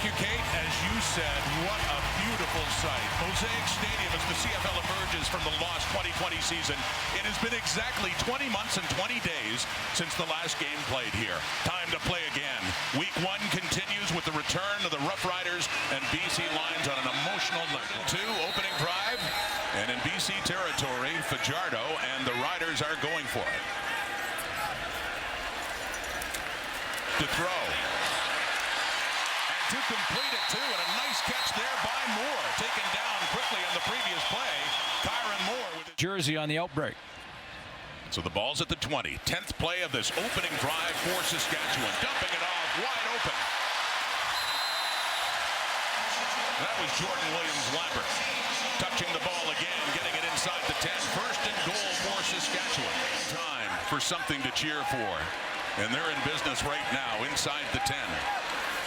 you, Kate. As you said, what a beautiful sight. Mosaic Stadium as the CFL emerges from the lost 2020 season. It has been exactly 20 months and 20 days since the last game played here. Time to play again. Week 1 continues with the return of the Roughriders and BC Lions on an emotional night. 2 opening drive, and in BC territory, Fajardo and the Riders are going for it. To throw. To complete it, too, and a nice catch there by Moore. Taken down quickly on the previous play. Kyron Moore with jersey on the outbreak. So the ball's at the 20. 10th play of this opening drive for Saskatchewan. Dumping it off, wide open. That was Jordan Williams-Lambert. Touching the ball again, getting it inside the 10. First and goal for Saskatchewan. Time for something to cheer for. And they're in business right now, inside the 10.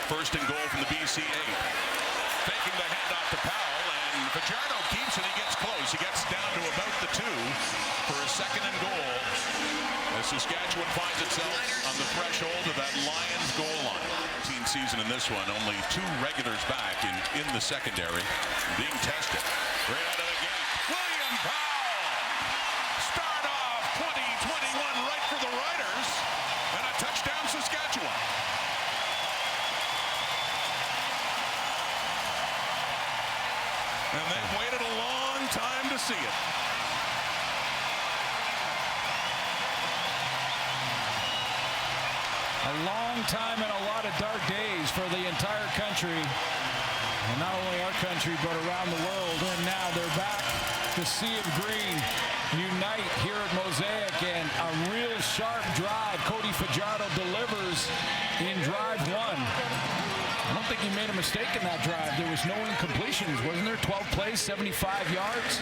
First and goal from the BC 8. Faking the handoff to Powell, and Fajardo keeps it. He gets close. He gets down to about the 2 for a second and goal as Saskatchewan finds itself on the threshold of that Lions goal line. Team season in this one, only 2 regulars back in the secondary being tested. Right out of the gate, William Powell. Start off 2021 right for the Riders, and a touchdown Saskatchewan. And they've waited a long time to see it. A long time and a lot of dark days for the entire country. And not only our country, but around the world. And now they're back. The Sea of Green unite here at Mosaic. And a real sharp drive. Cody Fajardo delivers in drive 1. I don't think he made a mistake in that drive. There was no incompletions, wasn't there? 12 plays, 75 yards.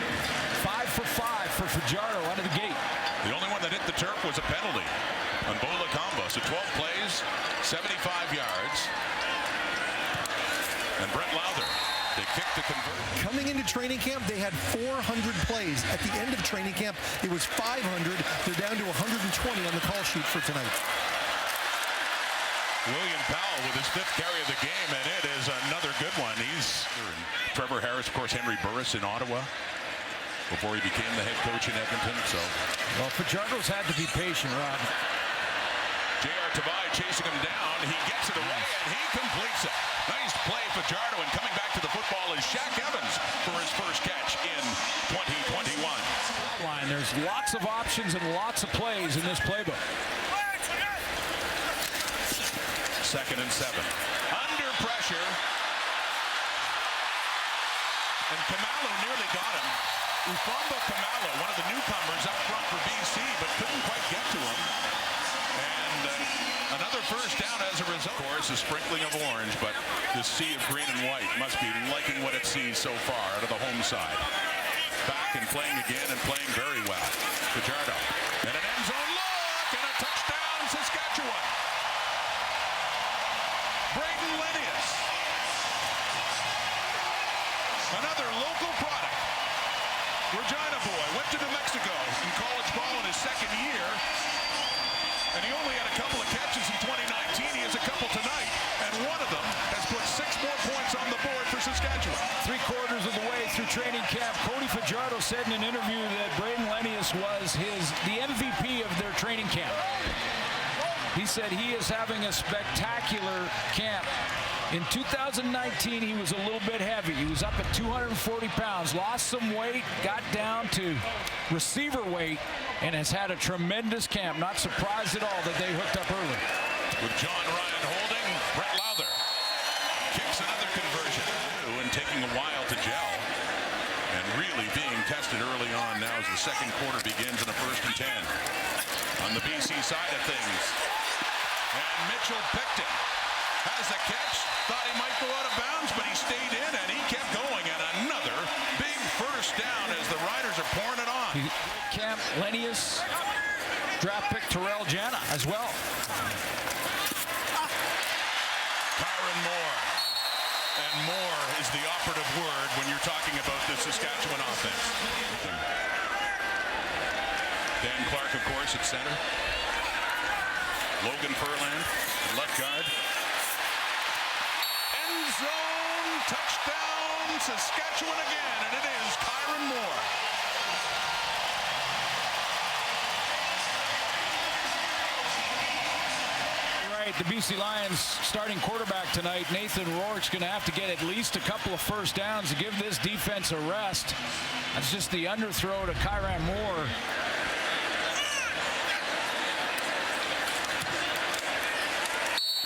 5 for 5 for Fajardo out of the gate. The only one that hit the turf was a penalty on Bola Combo. So 12 plays, 75 yards. And Brett Lowther, they kicked to convert. Coming into training camp, they had 400 plays. At the end of training camp, it was 500. They're down to 120 on the call sheet for tonight. William Powell with his 5th carry of the game, and it is another good one. He's Trevor Harris, of course, Henry Burris in Ottawa before he became the head coach in Edmonton. So, well, Fajardo's had to be patient, Rod. J.R. Tavai chasing him down. He gets it away, and he completes it. Nice play, Fajardo, and coming back to the football is Shaq Evans for his first catch in 2021. There's lots of options and lots of plays in this playbook. 2nd and 7. Under pressure. And Kamalo nearly got him. Ufamba Kamalo, one of the newcomers up front for BC, but couldn't quite get to him. And another first down as a result. Of course, a sprinkling of orange, but the sea of green and white must be liking what it sees so far out of the home side. Back and playing again and playing very well. Fajardo. And an end zone look and a touchdown Saskatchewan. Braden Lenius. Another local product. Regina boy, went to New Mexico in college ball in his 2nd year. And he only had a couple of catches in 2019. He has a couple tonight. And one of them has put 6 more points on the board for Saskatchewan. 3/4 of the way through training camp, Cody Fajardo said in an interview that Braden Lenius was the MVP of their training camp. He said he is having a spectacular camp. In 2019, he was a little bit heavy. He was up at 240 pounds, lost some weight, got down to receiver weight, and has had a tremendous camp. Not surprised at all that they hooked up early. With John Ryan holding, Brett Lowther kicks another conversion. And taking a while to gel. And really being tested early on now as the 2nd quarter begins in a 1st and 10. On the BC side of things. And Mitchell picked it. Has the catch. Thought he might go out of bounds, but he stayed in and he kept going. And another big first down as the Riders are pouring it on. Camp Lenius, draft pick Terrell Jana as well. Kyron Moore. And more is the operative word when you're talking about the Saskatchewan offense. Dan Clark, of course, at center. Logan Furland, left guard. end zone. Touchdown, Saskatchewan again, and it is Kyron Moore. The BC Lions starting quarterback tonight, Nathan Rourke's going to have to get at least a couple of first downs to give this defense a rest. That's just the underthrow to Kyron Moore.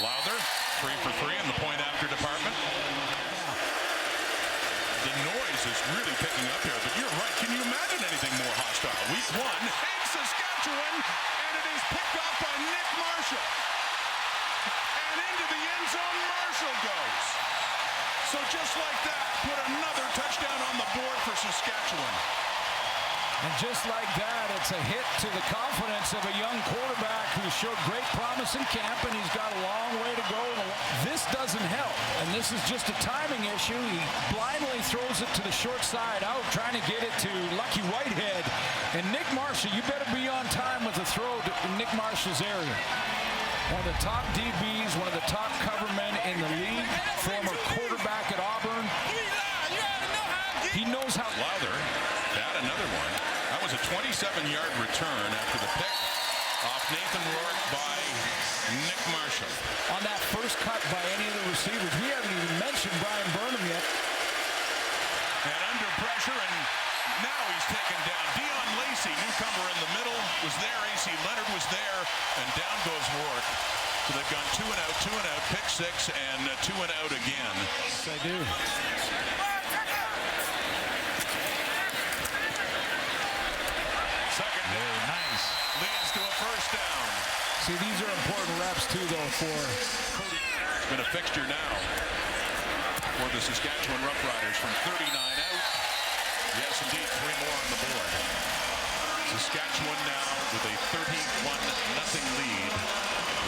Lowther, 3 for 3 in the point after department. The noise is really picking up here, but you're right. Can you imagine anything more hostile? Week 1 in Saskatchewan, and it is picked up by Nick Marshall. And into the end zone, Marshall goes. So just like that, put another touchdown on the board for Saskatchewan. And just like that, it's a hit to the confidence of a young quarterback who showed great promise in camp, and he's got a long way to go. This doesn't help, and this is just a timing issue. He blindly throws it to the short side out, trying to get it to Lucky Whitehead. And Nick Marshall, you better be on time with the throw to Nick Marshall's area. One of the top DBs, one of the top covermen in the league, former quarterback at Auburn. He knows how. Lowther got another one. That was a 27-yard return after the pick off Nathan Rourke by Nick Marshall. On that first cut by any of the receivers. We haven't even mentioned Brian Burnham yet. And under pressure, and now he's taken down. Dion Lacey, newcomer in the middle, was there. AC Leonard was there, and down goes Rourke. So they've gone 2 and out, pick 6, and 2 and out again. Yes, they do. Second down. Nice. Leads to a first down. See, these are important reps, too, though, for Cody. It's been a fixture now for the Saskatchewan Roughriders from 39 out. Yes, indeed, 3 more on the board. Saskatchewan now with a 31-0 lead.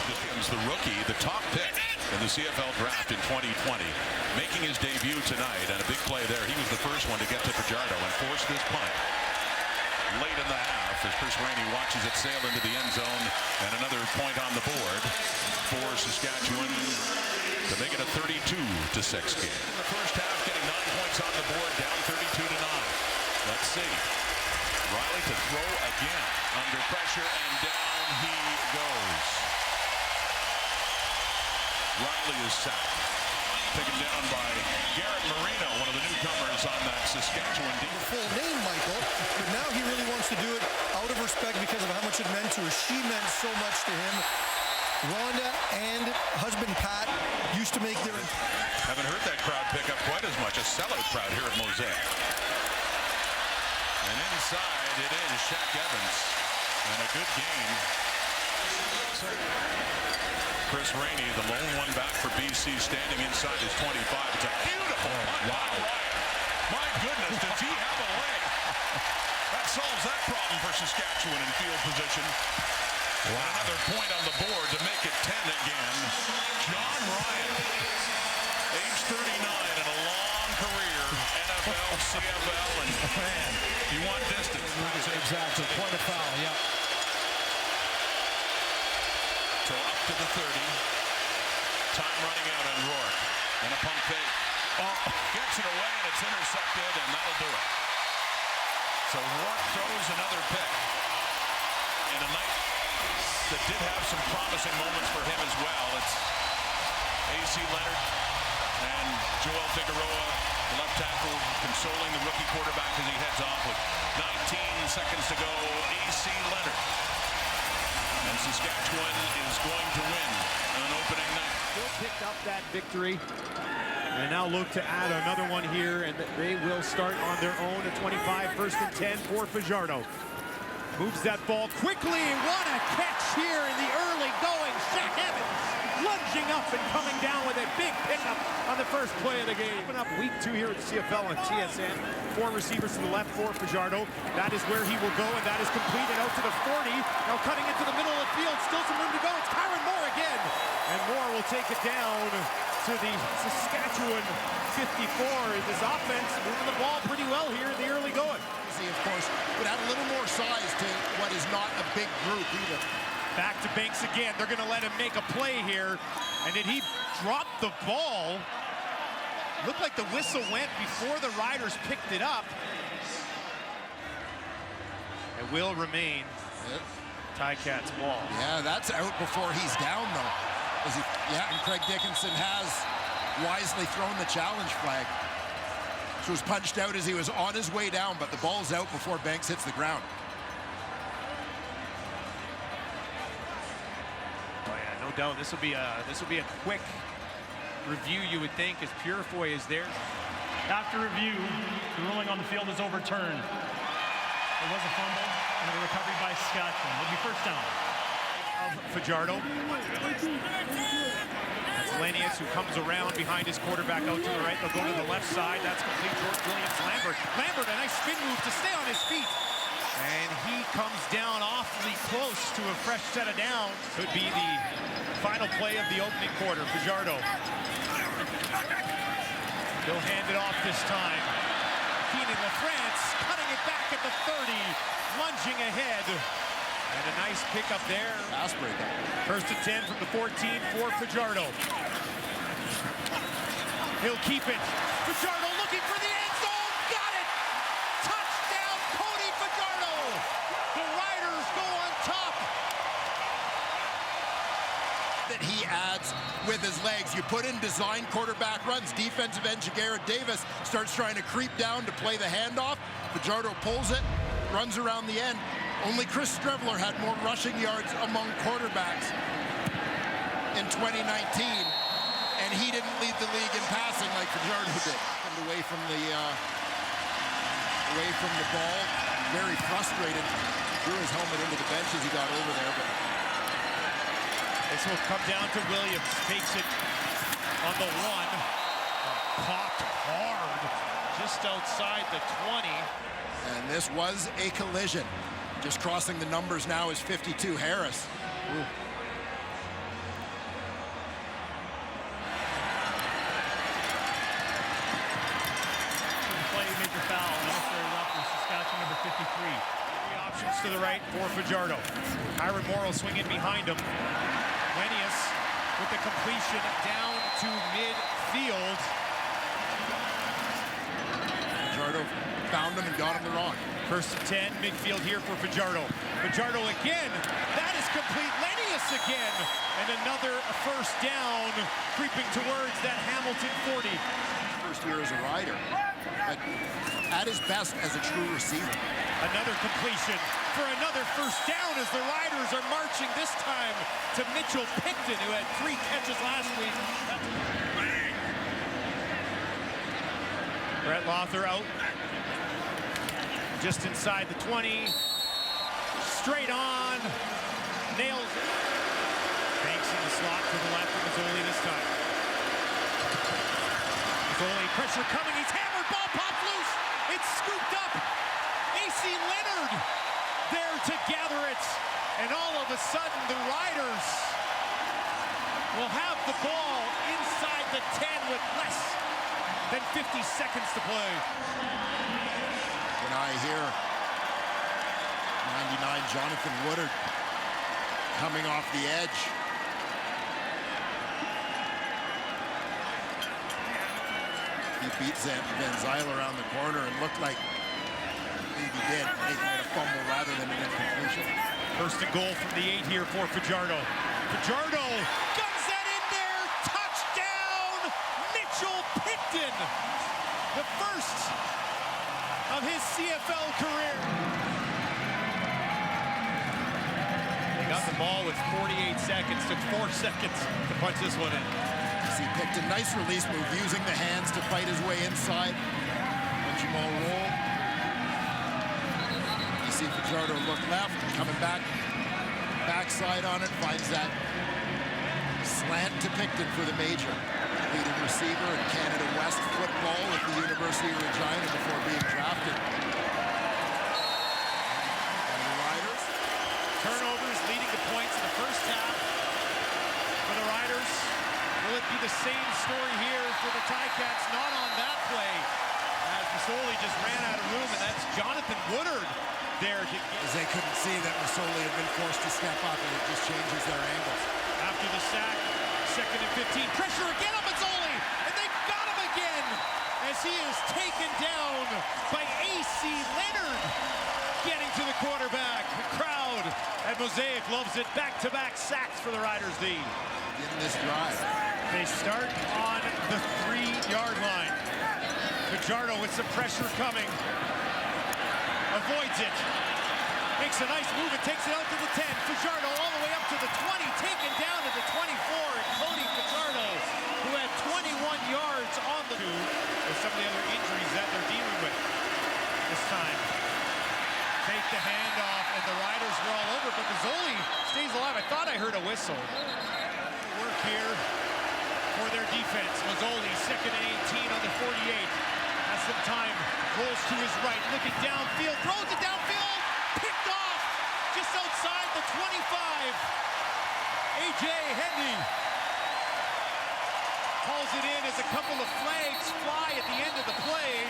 This becomes the rookie, the top pick in the CFL draft in 2020, making his debut tonight, and a big play there. He was the first one to get to Fajardo and force this punt late in the half as Chris Rainey watches it sail into the end zone, and another point on the board for Saskatchewan to make it a 32-6 game. In the first half, getting 9 points on the board, down 32-9. Let's see. Riley to throw again, under pressure, and down he goes. Riley is sacked. Taken down by Garrett Marino, one of the newcomers on that Saskatchewan defense. Full name, Michael, but now he really wants to do it out of respect because of how much it meant to her. She meant so much to him. Rhonda and husband Pat used to make their... Haven't heard that crowd pick up quite as much. A sellout crowd here at Mosaic. And inside it is Shaq Evans. And a good gain. Chris Rainey, the lone one back for BC, standing inside his 25. It's a beautiful punt. Wow. My goodness, does he have a leg? That solves that problem for Saskatchewan in field position. Wow. Another point on the board to make it 10 again. John Ryan, age 39 and a long career, NFL, CFL, and man, you want distance. Exactly, point of foul, yep. So up to the 30. Time running out on Rourke. And a pump fake. Oh, gets it away and it's intercepted, and that'll do it. So Rourke throws another pick in a night that did have some promising moments for him as well. It's AC Leonard and Joel Figueroa, the left tackle, consoling the rookie quarterback as he heads off with 19 seconds to go. AC Leonard. And Saskatchewan is going to win on opening night. Still picked up that victory. And now look to add another one here, and they will start on their own at 25, 1st and 10 for Fajardo. Moves that ball quickly. What a catch here in the early going. Shaq Evans lunging up and coming down with a big pickup on the first play of the game. Coming up week 2 here at the CFL on TSN. 4 receivers to the left for Fajardo. That is where he will go, and that is completed out to the 40. Now cutting into the middle of the field. Still some room to go. It's Kyron Moore again. And Moore will take it down to the Saskatchewan 54. This offense moving the ball pretty well here in the early going. Of course, would add a little more size to what is not a big group either. Back to Banks again. They're going to let him make a play here. And did he drop the ball? Looked like the whistle went before the Riders picked it up. It will remain Ticats ball. Yeah, that's out before he's down, though. Yeah, and Craig Dickinson has wisely thrown the challenge flag. Which was punched out as he was on his way down, but the ball's out before Banks hits the ground. Oh yeah, no doubt. This will be a quick review, you would think, as Purifoy is there. After review, the ruling on the field is overturned. There was a fumble and a recovery by Saskatchewan. It'll be first down. Fajardo. That's Lenius, who comes around behind his quarterback out to the right. They'll go to the left side. That's complete. George Williams. Lambert, a nice spin move to stay on his feet. And he comes down awfully close to a fresh set of downs. Could be the final play of the opening quarter. Fajardo. He'll hand it off this time. Keenan LaFrance cutting it back at the 30, lunging ahead. And a nice pickup there. Pass break. First and 10 from the 14 for Fajardo. He'll keep it. Fajardo looking for the end zone. Got it! Touchdown, Cody Fajardo! The Riders go on top. That he adds with his legs. You put in design quarterback runs. Defensive end Jagarrett Davis starts trying to creep down to play the handoff. Fajardo pulls it, runs around the end. Only Chris Strevler had more rushing yards among quarterbacks in 2019, and he didn't lead the league in passing like Fajardo did. And away from the ball, very frustrated. Threw his helmet into the bench as he got over there. But this will come down to Williams. Takes it on the 1. Popped hard just outside the 20. And this was a collision. Just crossing the numbers now is 52 Harris. Ooh. Play major foul. Necessary roughness. Saskatchewan number 53. Three options to the right for Fajardo. Kyron Morrill swinging behind him. Lenius with the completion down to midfield. Fajardo found him and got him the rock. First and 10, midfield here for Fajardo. Fajardo again. That is complete. Lenius again. And another first down, creeping towards that Hamilton 40. First year as a Rider, but at his best as a true receiver. Another completion for another first down as the Riders are marching this time to Mitchell Picton, who had 3 catches last week. Brett Lother out. Just inside the 20. Straight on. Nails it. Banks in the slot to the left of Mazzoli this time. Mazzoli, pressure coming. He's hammered. Ball popped loose. It's scooped up. AC Leonard there to gather it. And all of a sudden, the Riders will have the ball inside the 10 with less than 50 seconds to play. When I hear 99 Jonathan Woodard coming off the edge. He beats Van Zyl around the corner and looked like he did, making it a fumble rather than an incompletion. First and goal from the 8 here for Fajardo. Fajardo guns that in there. Touchdown, Mitchell Picton. The first of his CFL career. They got the ball with 48 seconds. Took 4 seconds to punch this one in. See Picton, nice release move, using the hands to fight his way inside. Punchy ball roll. You see Fajardo look left, coming back, backside on it, finds that slant to Picton for the major. Leading receiver in Canada West football with the University of Regina before being drafted. And the Riders. Turnovers leading to points in the first half for the Riders. Will it be the same story here for the Ticats? Not on that play, as Masoli just ran out of room, and that's Jonathan Woodard there to get. As they couldn't see that Masoli had been forced to step up, and it just changes their angles. After the sack, second and 15. Pressure again on Mazzoli, and they got him again. as he is taken down by A.C. Leonard. Getting to the quarterback. The crowd at Mosaic loves it. Back-to-back sacks for the Riders D. In this drive. They start on the 3-yard line. Fajardo with some pressure coming. Avoids it. Makes a nice move and takes it out to the 10. Fajardo all the way up to the 20. Taken down to the 24. And Cody Fajardo, who had 21 yards on the two, with some of the other injuries that they're dealing with this time. Take the handoff, and the Riders were all over, but Mazzoli stays alive. I thought I heard a whistle. Work here for their defense. Mazzoli, 2nd and 18 on the 48. Has some time, rolls to his right, looking downfield, throws it downfield, picked off just outside the 25. A.J. Hendy calls it in as a couple of flags fly at the end of the play.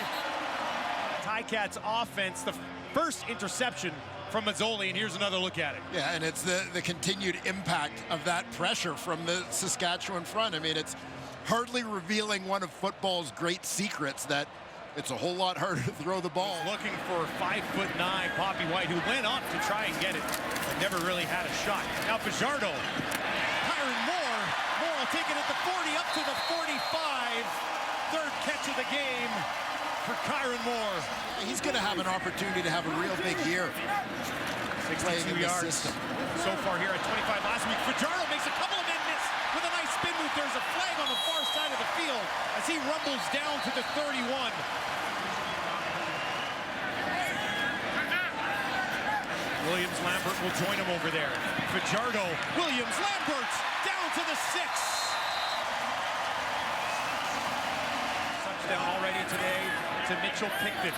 Ticats offense, the first interception from Mazzoli, and here's another look at it. Yeah, and it's the continued impact of that pressure from the Saskatchewan front. I mean, it's hardly revealing one of football's great secrets that it's a whole lot harder to throw the ball. Looking for 5'9" Poppy White, who went up to try and get it, but never really had a shot. Now Fajardo, Kyron Moore will take it at the 40, up to the 45. Third catch of the game for Kyron Moore. He's going to have an opportunity to have a real big year. 62 yards so far here at 25 last week. Fajardo makes a couple of men miss with a nice spin move. There's a flag on the far side of the field as he rumbles down to the 31. Williams Lambert will join him over there. Fajardo, Williams, Lambert down to the 6. Touchdown already today to Mitchell Picton.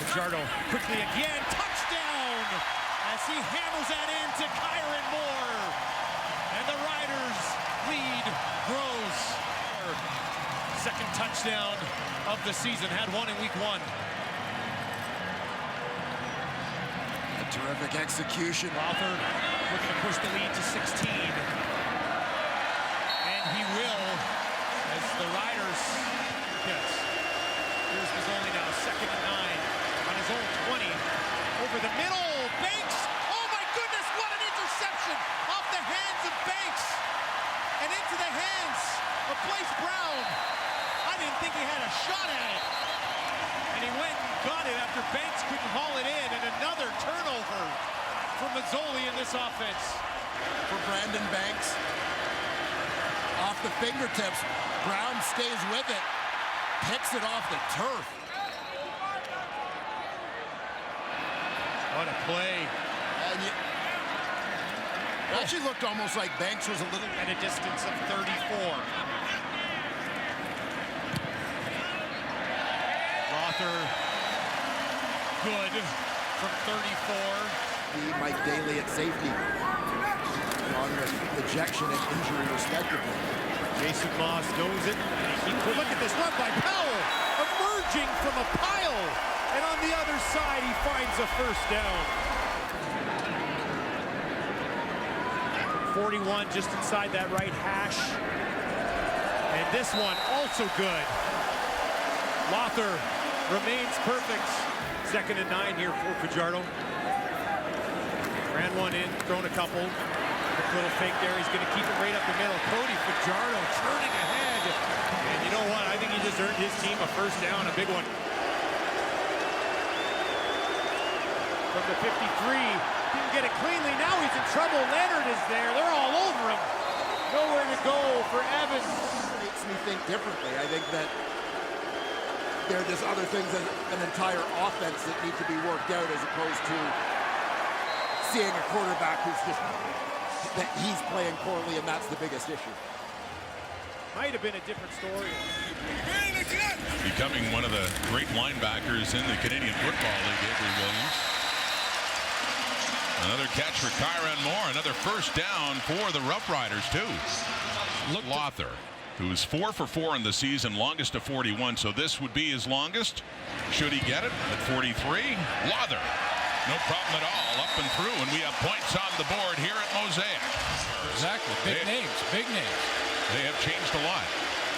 Fajardo quickly again, touchdown as he hammers that in to Kyron Moore. And the Riders lead grows. Second touchdown of the season, had one in week 1. A terrific execution. Rother looking to push the lead to 16. And he will, as the Riders, yes. Here's Mazzoli now, 2nd and 9 on his own 20. Over the middle, Banks. Oh my goodness, what an interception off the hands of Banks. And into the hands of Blaise Brown. I didn't think he had a shot at it. And he went and got it after Banks couldn't haul it in. And another turnover for Mazzoli in this offense. For Brandon Banks. Off the fingertips. Brown stays with it. Picks it off the turf. What a play. And it actually looked almost like Banks was a little... At a distance of 34. Rother, good from 34. Mike Daly at safety. On ejection and injury respectively. Jason Moss knows it. Look at this run by Powell, emerging from a pile. And on the other side, he finds a first down. 41 just inside that right hash. And this one also good. Rother remains perfect. 2nd and 9 here for Fajardo. Ran one in, thrown a couple. Quick little fake there. He's going to keep it right up the middle. Cody Fajardo turning ahead. And you know what? I think he just earned his team a first down, a big one. From the 53. Didn't get it cleanly. Now he's in trouble. Leonard is there. They're all over him. Nowhere to go for Evans. Makes me think differently. I think that there are just other things as an entire offense that need to be worked out as opposed to seeing a quarterback who's just... that he's playing poorly, and that's the biggest issue. Might have been a different story. Becoming one of the great linebackers in the Canadian Football League, Avery Williams. Another catch for Kyron Moore. Another first down for the Roughriders, too. Look, Rother, who's 4 for 4 in the season, longest to 41, so this would be his longest. Should he get it at 43? Rother. No problem at all, up and through, and we have points on the board here at Mosaic. Exactly, big names, big names. They have changed a lot.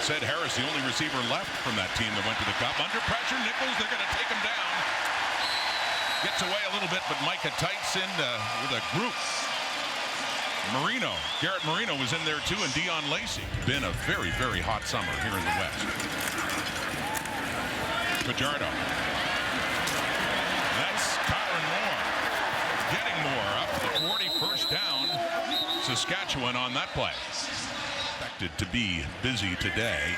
said, Harris, the only receiver left from that team that went to the cup. Under pressure, Nichols, they're going to take him down. Gets away a little bit, but Micah Tyson with a group. Garrett Marino was in there too, and Dion Lacey. Been a very, very hot summer here in the West. Fajardo. That's Kyron Moore. Getting Moore up to the 40, first down. Saskatchewan on that play. Expected to be busy today.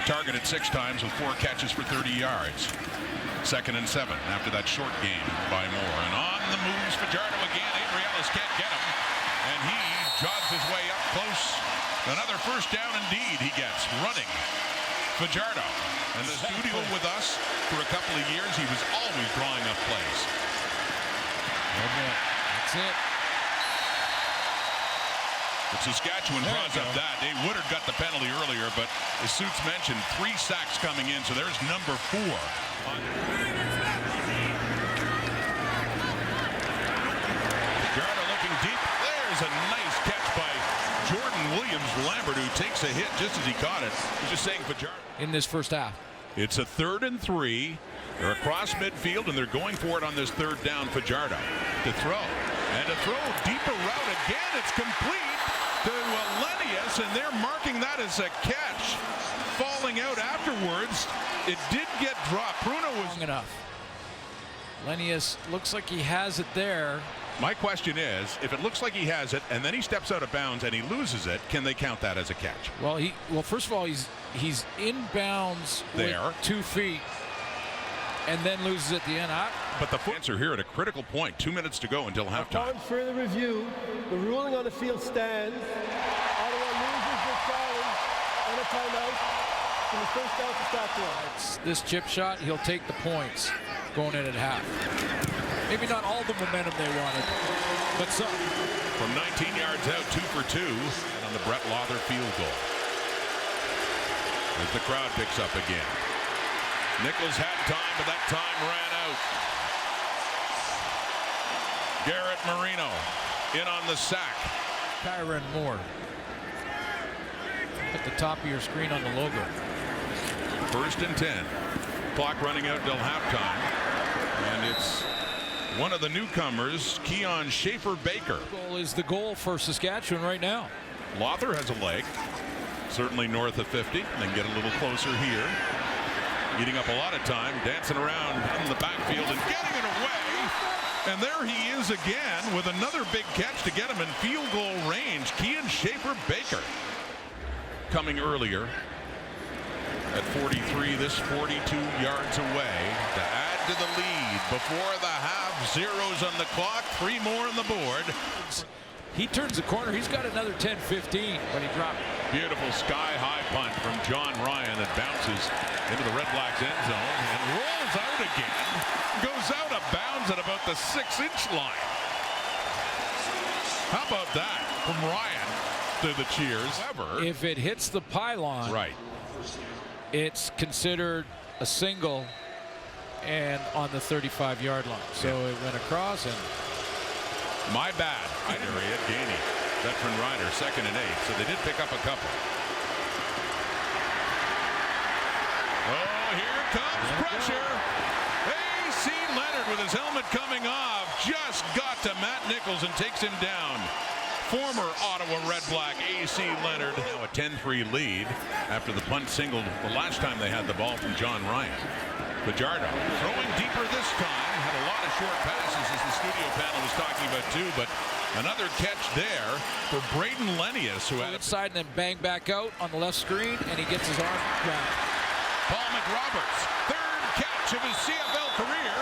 Targeted 6 times with 4 catches for 30 yards. 2nd and 7 after that short game by Moore. And on the moves, Fajardo again. Abrielis can't get him. And he jogs his way up close. Another first down indeed he gets, running. Fajardo. In the studio with us for a couple of years, he was always drawing up plays. That's it. But Saskatchewan draws up that. Dave Woodard got the penalty earlier, but as Suits mentioned, 3 sacks coming in, so there's number 4. Fajardo looking deep. There's a nice catch by Jordan Williams-Lambert, who takes a hit just as he caught it. He's just saying Fajardo. In this first half. It's a 3rd and 3. They're across midfield, and they're going for it on this 3rd down. Fajardo to throw. And to throw, deeper route again. It's complete to Lenius, and they're marking that as a catch. Falling out afterwards. It did get dropped. Bruno was Long enough. Lenius looks like he has it there. My question is, if it looks like he has it, and then he steps out of bounds and he loses it, can they count that as a catch? Well, first of all, he's in bounds there with 2 feet, and then loses at the end. But the answer here at a critical point. 2 minutes to go until halftime. Upon further review, the ruling on the field stands. Ottawa loses the challenge and a timeout in the first down Saskatchewan. This chip shot, he'll take the points going in at half. Maybe not all the momentum they wanted, but some. From 19 yards out, 2 for 2 on the Brett Lawther field goal. As the crowd picks up again. Nichols had time, but that time ran out. Garrett Marino in on the sack. Kyron Moore. At the top of your screen on the logo. 1st and 10. Clock running out till halftime. And it's one of the newcomers, Keon Schaefer-Baker. Goal is the goal for Saskatchewan right now. Lawther has a leg, certainly north of 50. Then get a little closer here. Eating up a lot of time, dancing around in the backfield and getting it away. And there he is again with another big catch to get him in field goal range. Keon Schaefer-Baker coming earlier at 43, this 42 yards away to add to the lead before the half. Zeros on the clock, 3 more on the board. He turns the corner. He's got another 10-15 when he dropped. Beautiful sky-high punt from John Ryan that bounces into the Red Blacks end zone and rolls out again. Goes out of bounds at about the 6-inch line. How about that from Ryan to the cheers? However, if it hits the pylon, right, it's considered a single and on the 35-yard line. So it went across and. My bad. Area Gainey, veteran rider, 2nd and 8. So they did pick up a couple. Oh, here comes pressure. A.C. Leonard with his helmet coming off just got to Matt Nichols and takes him down. Former Ottawa Red Black A.C. Leonard. Now a 10-3 lead after the punt singled the last time they had the ball from John Ryan. Fajardo throwing deeper this time. Had a lot of short passes as the studio panel was talking about too, but another catch there for Braden Lenius, who had inside and then bang back out on the left screen, and he gets his arm down. Paul McRoberts, 3rd catch of his CFL career,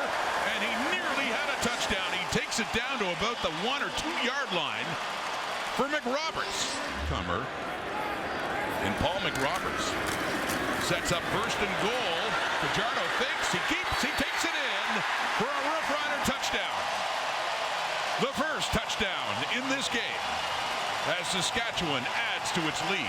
and he nearly had a touchdown. He takes it down to about the 1 or 2 yard line for McRoberts. Comer and Paul McRoberts sets up 1st and goal. Fajardo fakes, he takes it in for a Roughrider touchdown. The first touchdown in this game as Saskatchewan adds to its lead.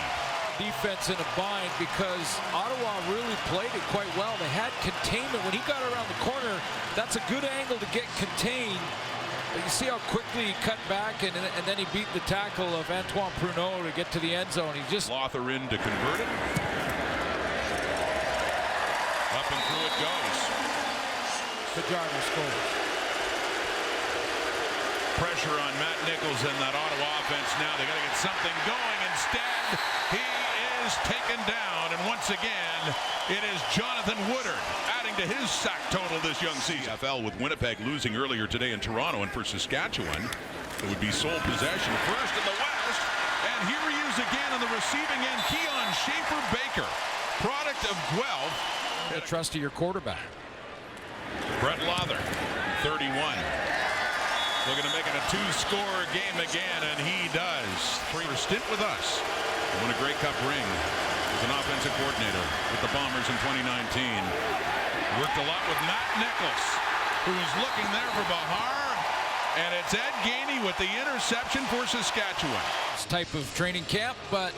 Defense in a bind because Ottawa really played it quite well. They had containment. When he got around the corner, that's a good angle to get contained. But you see how quickly he cut back and then he beat the tackle of Antoine Pruneau to get to the end zone. He just Lawther in to convert it. and through it goes. Fajardo scores. Pressure on Matt Nichols in that Ottawa offense now. They got to get something going. Instead, he is taken down. And once again, it is Jonathan Woodard adding to his sack total this young season. CFL with Winnipeg losing earlier today in Toronto, and for Saskatchewan, it would be sole possession first in the West. And here he is again on the receiving end. Keon Schaefer-Baker, product of Guelph. The trust of your quarterback. Brett Lother, 31. Looking to make it a two-score game again, and he does. For a stint with us. He won a Grey Cup ring as an offensive coordinator with the Bombers in 2019. Worked a lot with Matt Nichols, who was looking there for Bahar, and it's Ed Gainey with the interception for Saskatchewan. This type of training camp, but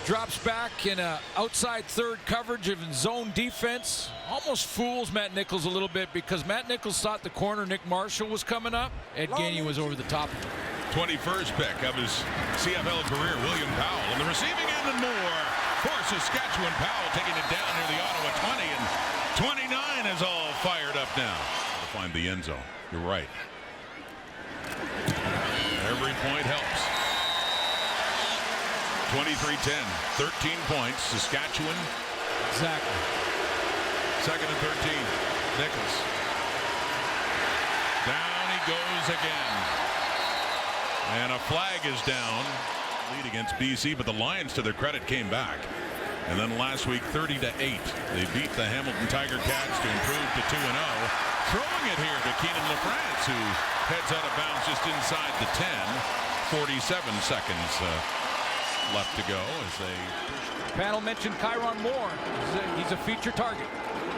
drops back in a outside third coverage of zone defense. Almost fools Matt Nichols a little bit because Matt Nichols thought the corner Nick Marshall was coming up. Ed Gainey was over the top of him. 21st pick of his CFL career, William Powell. On the receiving end and more for Saskatchewan. Powell taking it down near the Ottawa 20, and 29 is all fired up now. To find the end zone. You're right. Every point helps. 23-10, 13 points. Saskatchewan. Exactly. Second and 13. Nichols. Down he goes again. And a flag is down. Lead against BC, but the Lions, to their credit, came back. And then last week, 30-8. They beat the Hamilton Tiger Cats to improve to 2-0. Throwing it here to Keenan LaFrance, who heads out of bounds just inside the 10. 47 seconds left to go as they push. Panel mentioned Kyron Moore. He's a feature target.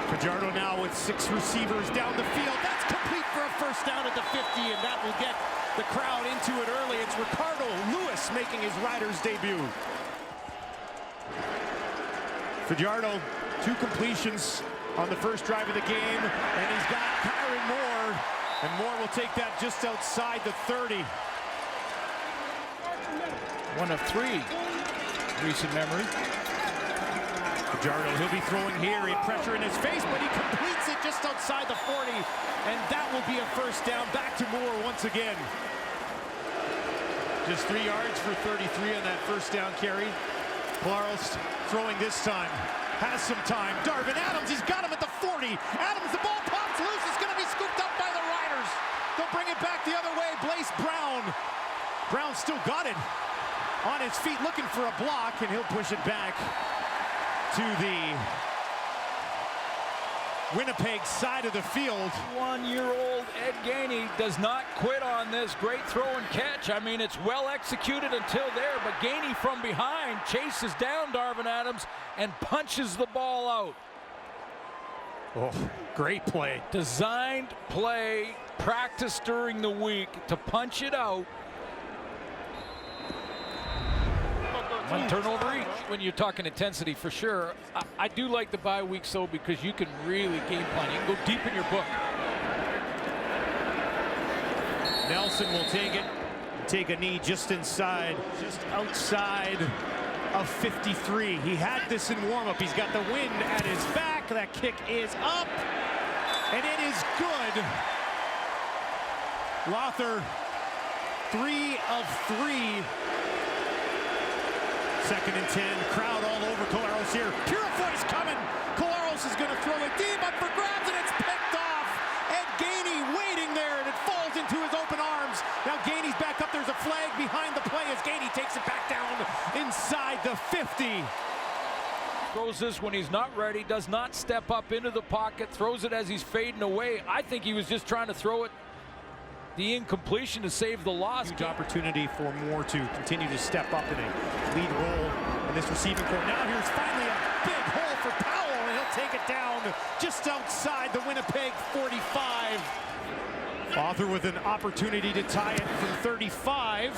Fajardo now with 6 receivers down the field. That's complete for a first down at the 50, and that will get the crowd into it early. It's Ricardo Lewis making his Riders debut. Fajardo, 2 completions on the first drive of the game, and he's got Kyron Moore, and Moore will take that just outside the 30. One of 3 recent memory. Fajardo, he'll be throwing here, a pressure in his face, but he completes it just outside the 40, and that will be a first down. Back to Moore once again. Just 3 yards for 33 on that first down carry. Claros throwing this time, has some time. Darvin Adams, he's got him at the 40. Adams, the ball pops loose, it's gonna be scooped up by the Riders. They'll bring it back the other way. Blaise Brown. Brown still got it on his feet, looking for a block, and he'll push it back to the Winnipeg side of the field. 1-year-old Ed Gainey does not quit on this great throw and catch. I mean, it's well executed until there, but Gainey from behind chases down Darvin Adams and punches the ball out. Oh, great play. Designed play, practice during the week to punch it out. One turnover each when you're talking intensity for sure. I do like the bye weeks though, because you can really game plan. You can go deep in your book. Nelson will take it, take a knee just inside, just outside of 53. He had this in warm-up. He's got the wind at his back. That kick is up, and it is good. Lother, 3 of 3. Second and 10, crowd all over Claros here. Purifoy's coming. Claros is going to throw it deep, up for grabs, and it's picked off. Ed Gainey waiting there, and it falls into his open arms. Now Gainey's back up. There's a flag behind the play as Gainey takes it back down inside the 50. Throws this when he's not ready, does not step up into the pocket, throws it as he's fading away. I think he was just trying to throw it the incompletion to save the loss. Huge opportunity for Moore to continue to step up in a lead role in this receiving corps. Now here's finally a big hole for Powell, and he'll take it down just outside the Winnipeg 45. Author with an opportunity to tie it from 35,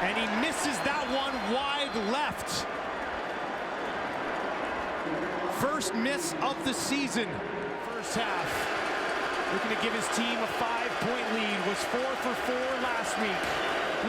and he misses that one wide left. First miss of the season. First half. Looking to give his team a 5-point lead. Was 4 for 4 last week.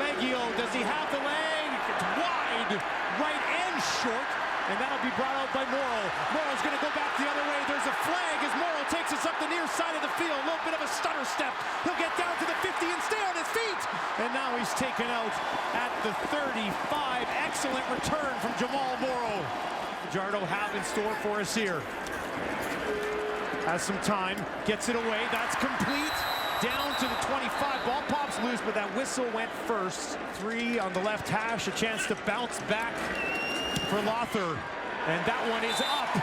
Leggio, does he have the leg? It's wide, right and short. and that'll be brought out by Morrill. Morrill's going to go back the other way. There's a flag as Morrill takes us up the near side of the field. A little bit of a stutter step. He'll get down to the 50 and stay on his feet. And now he's taken out at the 35. Excellent return from Jamal Morrill. Fajardo have in store for us here. Has some time, gets it away. That's complete. Down to the 25. Ball pops loose, but that whistle went first. 3 on the left hash. A chance to bounce back for Lothar. And that one is up.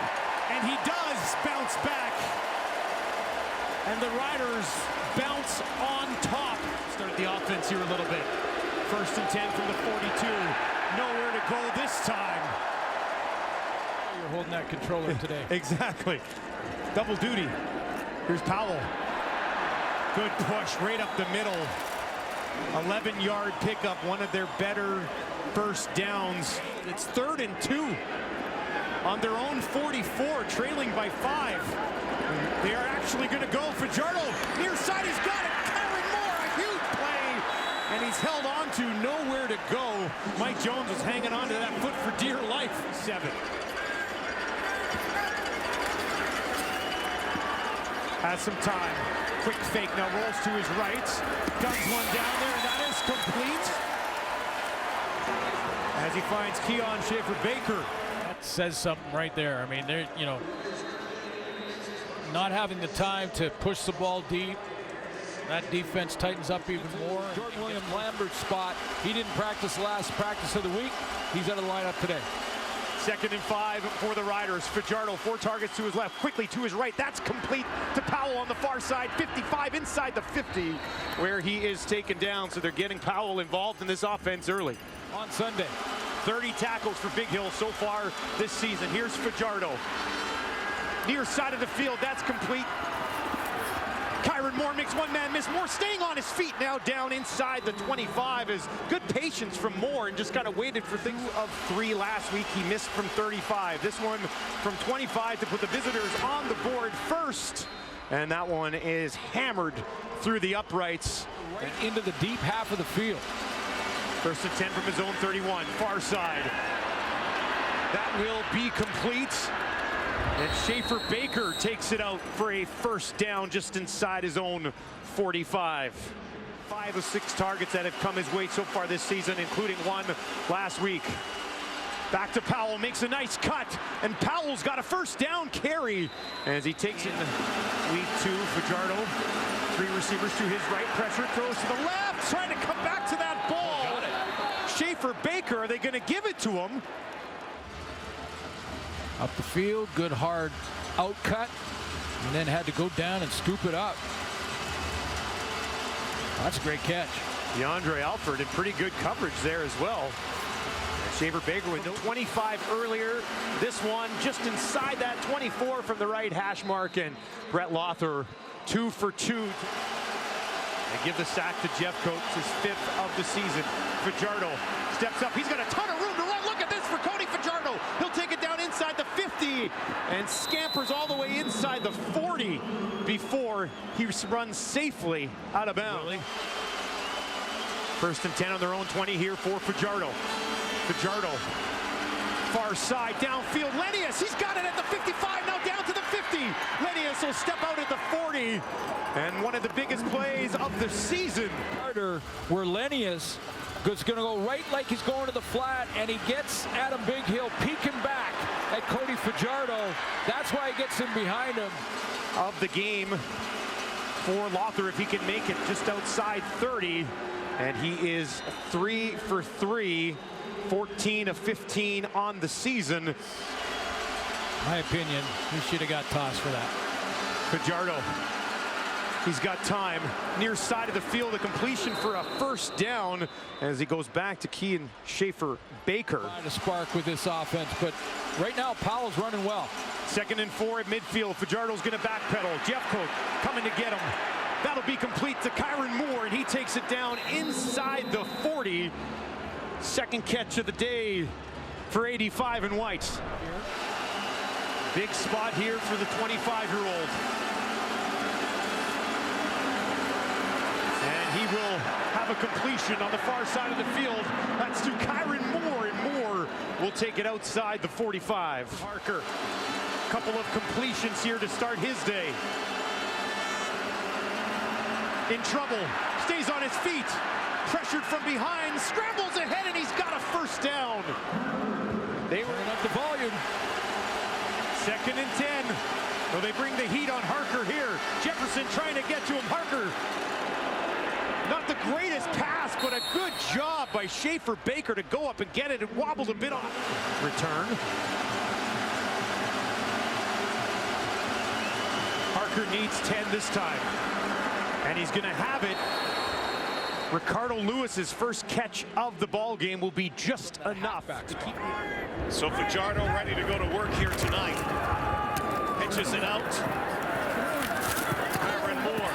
And he does bounce back. And the Riders bounce on top. Start the offense here a little bit. 1st and 10 from the 42. Nowhere to go this time. You're holding that controller today. Exactly. Double duty. Here's Powell. Good push right up the middle. 11-yard pickup, one of their better first downs. It's 3rd and 2 on their own 44, trailing by 5. They are actually going to go. Fajardo, near side, he's got it. Kyron Moore, a huge play. And he's held on to nowhere to go. Mike Jones was hanging on to that foot for dear life. 7. Has some time. Quick fake now, rolls to his right. Guns one down there, and that is complete. As he finds Keon Schaefer-Baker. That says something right there. I mean, they're, you know, not having the time to push the ball deep. That defense tightens up even more. Jordan William Lambert's spot. He didn't practice last practice of the week. He's out of the lineup today. 2nd and 5 for the Riders. Fajardo, 4 targets to his left, quickly to his right. That's complete to Powell on the far side. 55 inside the 50, where he is taken down. So they're getting Powell involved in this offense early. On Sunday. 30 tackles for Big Hill so far this season. Here's Fajardo. Near side of the field, that's complete. Kyron Moore makes one man miss. Moore staying on his feet now down inside the 25 is good patience from Moore and just kind of waited for things of 3 last week. He missed from 35. This one from 25 to put the visitors on the board first. And that one is hammered through the uprights. Right into the deep half of the field. 1st and 10 from his own 31, far side. That will be complete. And Schaefer-Baker takes it out for a 1st down just inside his own 45. 5 of 6 targets that have come his way so far this season, including 1 last week. Back to Powell, makes a nice cut, and Powell's got a 1st down carry as he takes it in week 2. Fajardo, 3 receivers to his right, pressure, throws to the left, trying to come back to that ball. Schaefer-Baker, are they going to give it to him? Up the field, good hard out cut, and then had to go down and scoop it up. That's a great catch. DeAndre Alford in pretty good coverage there as well. Schaefer-Baker with 25 earlier. This one just inside that 24 from the right hash mark, and Brett Lothar 2 for 2. They give the sack to Jeff Coates, his 5th of the season. Fajardo steps up. He's got a ton of room to run. Look at this for Cody Fajardo. He'll take it down inside the 50 and scampers all the way inside the 40 before he runs safely out of bounds. 1st and 10 on their own 20 here for Fajardo. Fajardo, far side, downfield. Lenius, he's got it at the 55, now down to the 50. Lenius will step out at the 40. And one of the biggest plays of the season. Where Lenius is going to go right like he's going to the flat, and he gets Adam Big Hill peeking back at Cody Fajardo. That's why he gets him behind him. Of the game for Lothar, if he can make it just outside 30. And he is 3 for 3, 14 of 15 on the season. My opinion, he should have got tossed for that. Fajardo, he's got time. Near side of the field, a completion for a 1st down as he goes back to Keon Schaefer-Baker. Trying to spark with this offense, but right now Powell's running well. 2nd and 4 at midfield. Fajardo's going to backpedal. Jeffcoat coming to get him. That'll be complete to Kyron Moore, and he takes it down inside the 40. 2nd catch of the day for 85 and White. Big spot here for the 25-year-old. And he will have a completion on the far side of the field. That's to Kyron Moore, and Moore will take it outside the 45. Parker, couple of completions here to start his day. In trouble, stays on his feet, pressured from behind, scrambles ahead, and he's got a first down. They were up the volume. 2nd and 10. So they bring the heat on Harker here. Jefferson trying to get to him. Harker, not the greatest pass, but a good job by Schaefer Baker to go up and get it. It wobbled a bit off. Return. Harker needs 10 this time. And he's going to have it. Ricardo Lewis's first catch of the ball game will be just enough to keep. So Fajardo ready to go to work here tonight. Pitches it out. Aaron Moore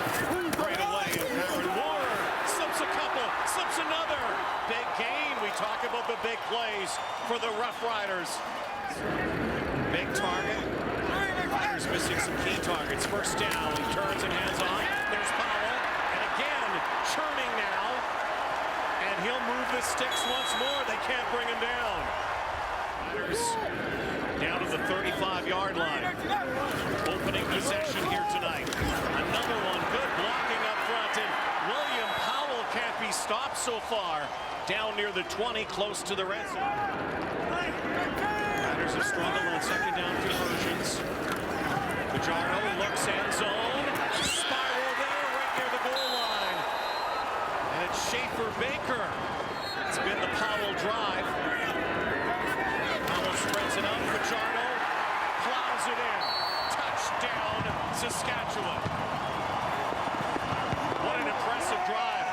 right away. Aaron Moore slips a couple, slips another. Big gain. We talk about the big plays for the Roughriders. Big target. Riders missing some key targets. First down. He turns and hands on. There's Powell. And again, churning now. And he'll move the sticks once more. They can't bring him down. Riders down to the 35-yard line. Opening possession here tonight. Another one. Good blocking up front. And William Powell can't be stopped so far. Down near the 20, close to the red zone. Riders have struggled on second down conversions. Fajardo looks end zone. Spiral there right near the goal line. And it's Schaefer Baker. It's been the Powell drive. Powell spreads it out. Fajardo plows it in. Touchdown, Saskatchewan. What an impressive drive.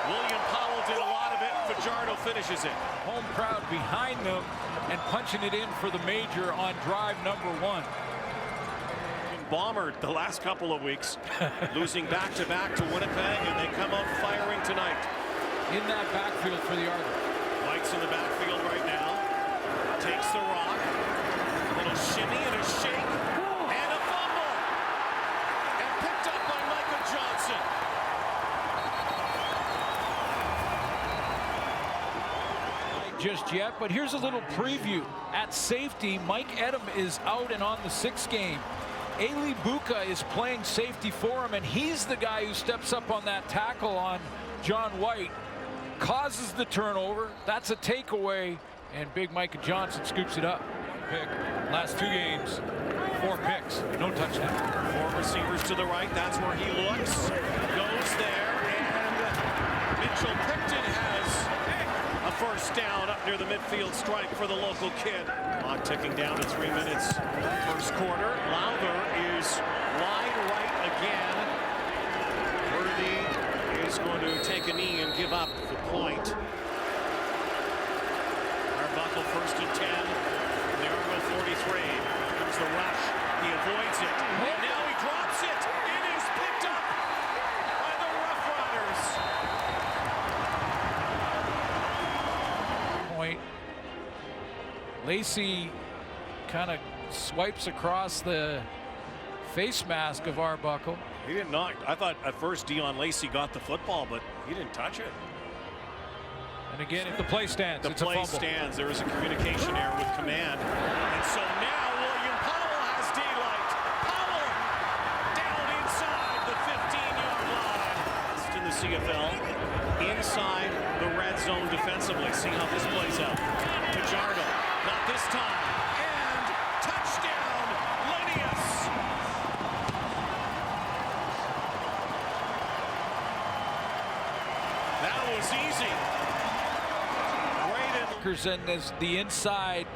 William Powell did a lot of it. Fajardo finishes it. Home crowd behind them and punching it in for the major on drive number 1. Bombered the last couple of weeks, losing back-to-back to Winnipeg, and they come out firing tonight. In that backfield for the Argos. White's in the backfield right now. Takes the rock. A little shimmy and a shake. And a fumble. And picked up by Michael Johnson. Just yet, but here's a little preview. At safety, Mike Edem is out and on the 6th game. Ailey Buka is playing safety for him, and he's the guy who steps up on that tackle on John White, causes the turnover. That's a takeaway, and big Micah Johnson scoops it up. Pick. Last 2 games, 4 picks, no touchdown. 4 receivers to the right. That's where he looks. Goes there, and Mitchell Picton has a first down up near the midfield stripe for the local kid. Clock ticking down to 3 minutes. First quarter. Lowther is wide right again. Worthy is going to take a knee and give up the point. Arbuckle first and 10. The Argo 43. Comes the rush. He avoids it. And now he drops it. It is picked up by the Roughriders. Point. Lacey kind of swipes across the face mask of Arbuckle. He didn't knock. I thought at first Dion Lacey got the football, but he didn't touch it. And again, if the play stands, the it's a play fumble. stands. There is a communication error with command. And so now William Powell has daylight. Powell down inside the 15-yard line. It's in the CFL. Inside the red zone defensively. See how this plays out. Fajardo, not this time. And touchdown, Lenius. That was easy. And as the inside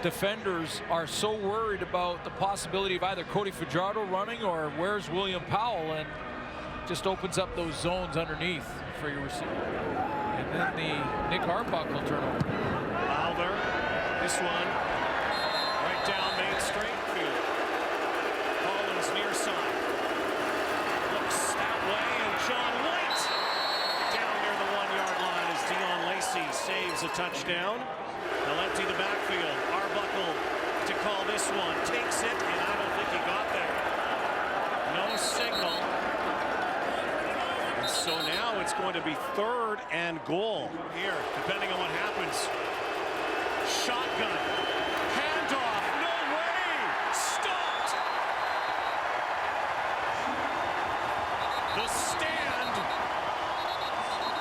defenders are so worried about the possibility of either Cody Fajardo running or where's William Powell, and just opens up those zones underneath for your receiver. And then the Nick Arbuckle turnover. Lowther, this one right down Main Street. Collins near side. Looks that way, and John White down near the 1-yard line as Dion Lacey saves a touchdown. They'll empty the backfield. Arbuckle to call this one. Takes it, and I don't think he got there. No signal. And so now it's going to be 3rd and goal here, depending on what happens. Shotgun. Handoff. No way. Stopped. The stand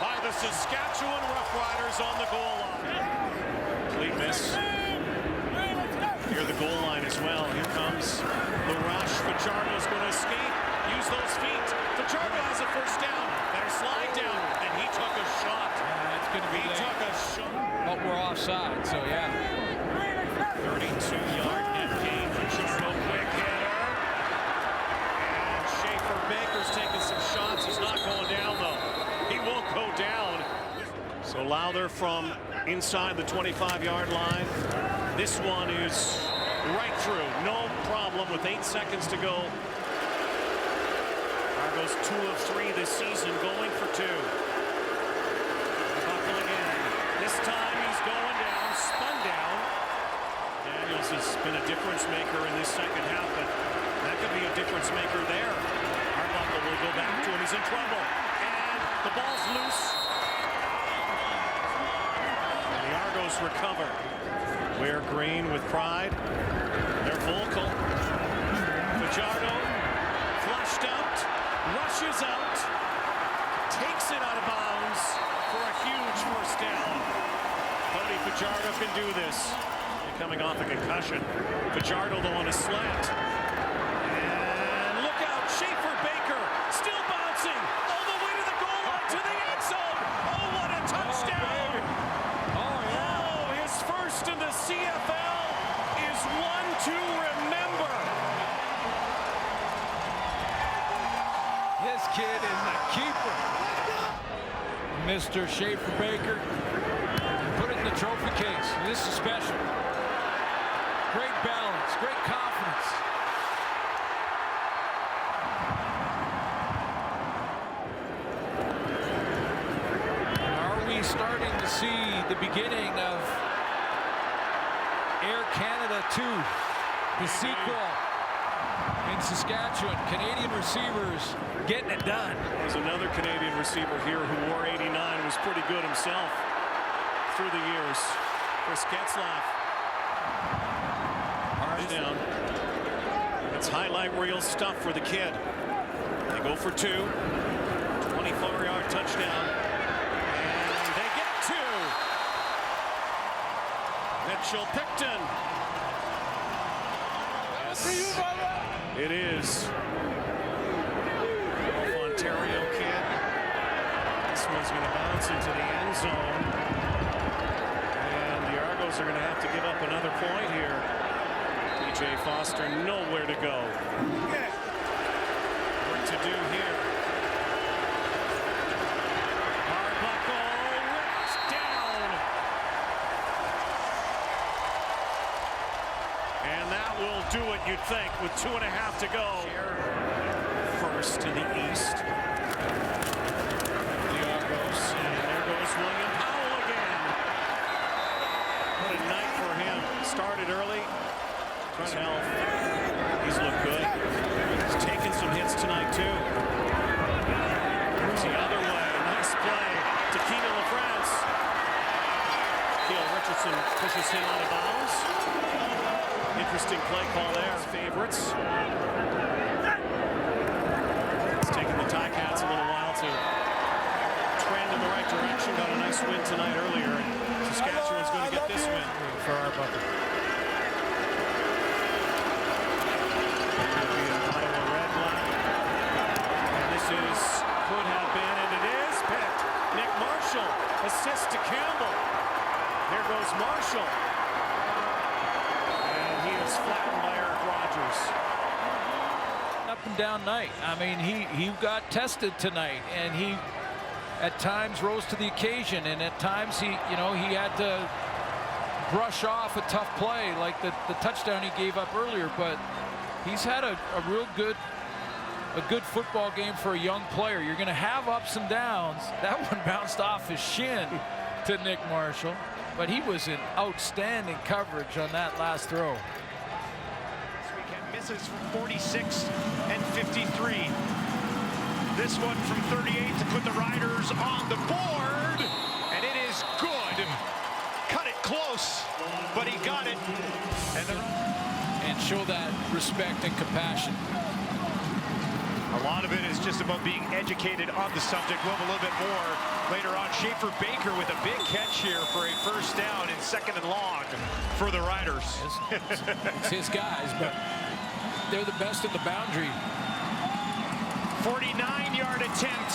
by the Saskatchewan Roughriders on the goal line. Complete miss. Near the goal line as well. Here comes the rush. Fajardo's going to escape. Use those feet. Fajardo has a first down. Better slide down. And he took a shot. It's going to be He took a shot. But we're offside, so yeah. 32-yard net gain. Fajardo, quick hitter. And Schaefer Baker's taking some shots. He's not going down, though. He won't go down. So Lowther from inside the 25-yard line. This one is right through. No problem with 8 seconds to go. Argos 2 of 3 this season, going for 2. Buckle again. This time he's going down, spun down. Daniels has been a difference maker in this second half, but that could be a difference maker there. Arbuckle will go back to him. He's in trouble. And the ball's loose. And the Argos recover. Wear green with pride. They're vocal. Fajardo flushed out, rushes out, takes it out of bounds for a huge first down. Cody Fajardo can do this. Coming off a concussion. Fajardo though on a slant. And look out, Schaefer Baker still bouncing all the way to the goal line to the end zone. Oh, what a touchdown! Oh, his first in the CFL is one to remember. This kid is the keeper. Mr. Schaefer Baker. Put it in the trophy case. This is special. Great balance, great confidence. Are we starting to see the beginning of Air Canada 2, the sequel in Saskatchewan? Canadian receivers getting it done. There's another Canadian receiver here who wore 89, was pretty good himself through the years. Chris Getzlaff. Down. It's highlight reel stuff for the kid. They go for 2. 24-yard touchdown. And they get 2. Mitchell Picton. Yes. It is. Ontario kid. This one's going to bounce into the end zone. And the Argos are going to have to give up another point here. Jay Foster nowhere to go. What to do here? Arbuckle ripped down. And that will do it, you'd think, with 2.5 to go. First to the east. The Argos. And there goes William Powell again. What a night for him. Started early. Health. He's looked good. He's taken some hits tonight, too. It's the other way. Nice play to Keena LaFrance. Keel Richardson pushes him out of bounds. Interesting play call there. Favorites. It's taken the Ticats a little while to trend in the right direction. Got a nice win tonight earlier. Saskatchewan's going to get this win for Arbuckle. Could have been, and it is picked. Nick Marshall, assist to Campbell. Here goes Marshall. And he is flattened by Eric Rogers. Up and down night. I mean, he got tested tonight, and he at times rose to the occasion, and at times he had to brush off a tough play like the touchdown he gave up earlier, but he's had a real good football game for a young player. You're going to have ups and downs. That one bounced off his shin to Nick Marshall, but he was in outstanding coverage on that last throw. This weekend misses from 46 and 53. This one from 38 to put the Riders on the board, and it is good. Cut it close. show that respect and compassion. A lot of it is just about being educated on the subject. We'll have a little bit more later on. Schaefer Baker with a big catch here for a first down in 2nd and long for the Riders. It's his guys, but they're the best at the boundary. 49-yard attempt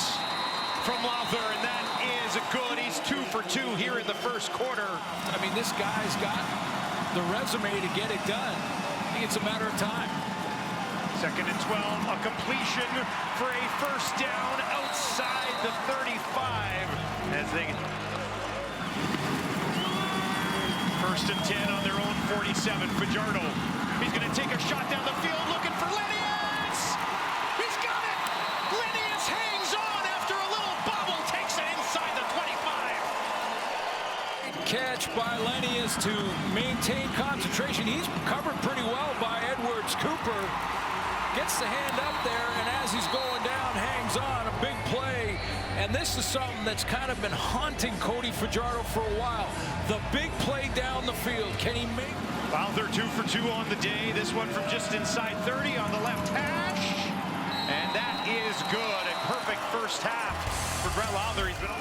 from Lowther, and that is good. He's 2 for 2 here in the first quarter. I mean, this guy's got the resume to get it done. I think it's a matter of time. 2nd and 12, a completion for a first down outside the 35 as they 1st and 10 on their own 47. Fajardo, he's going to take a shot down the field looking for Lenius. He's got it. Lenius hangs on after a little bobble, takes it inside the 25. Catch by Lenius to maintain concentration. He's covered pretty well by Edwards. Cooper gets the hand up there, and as he's going down, hangs on. A big play, and this is something that's kind of been haunting Cody Fajardo for a while. The big play down the field. Can he make? Lowther 2 for 2 on the day. This one from just inside 30 on the left hash, and that is good. A perfect first half for Brett Lowther. He's been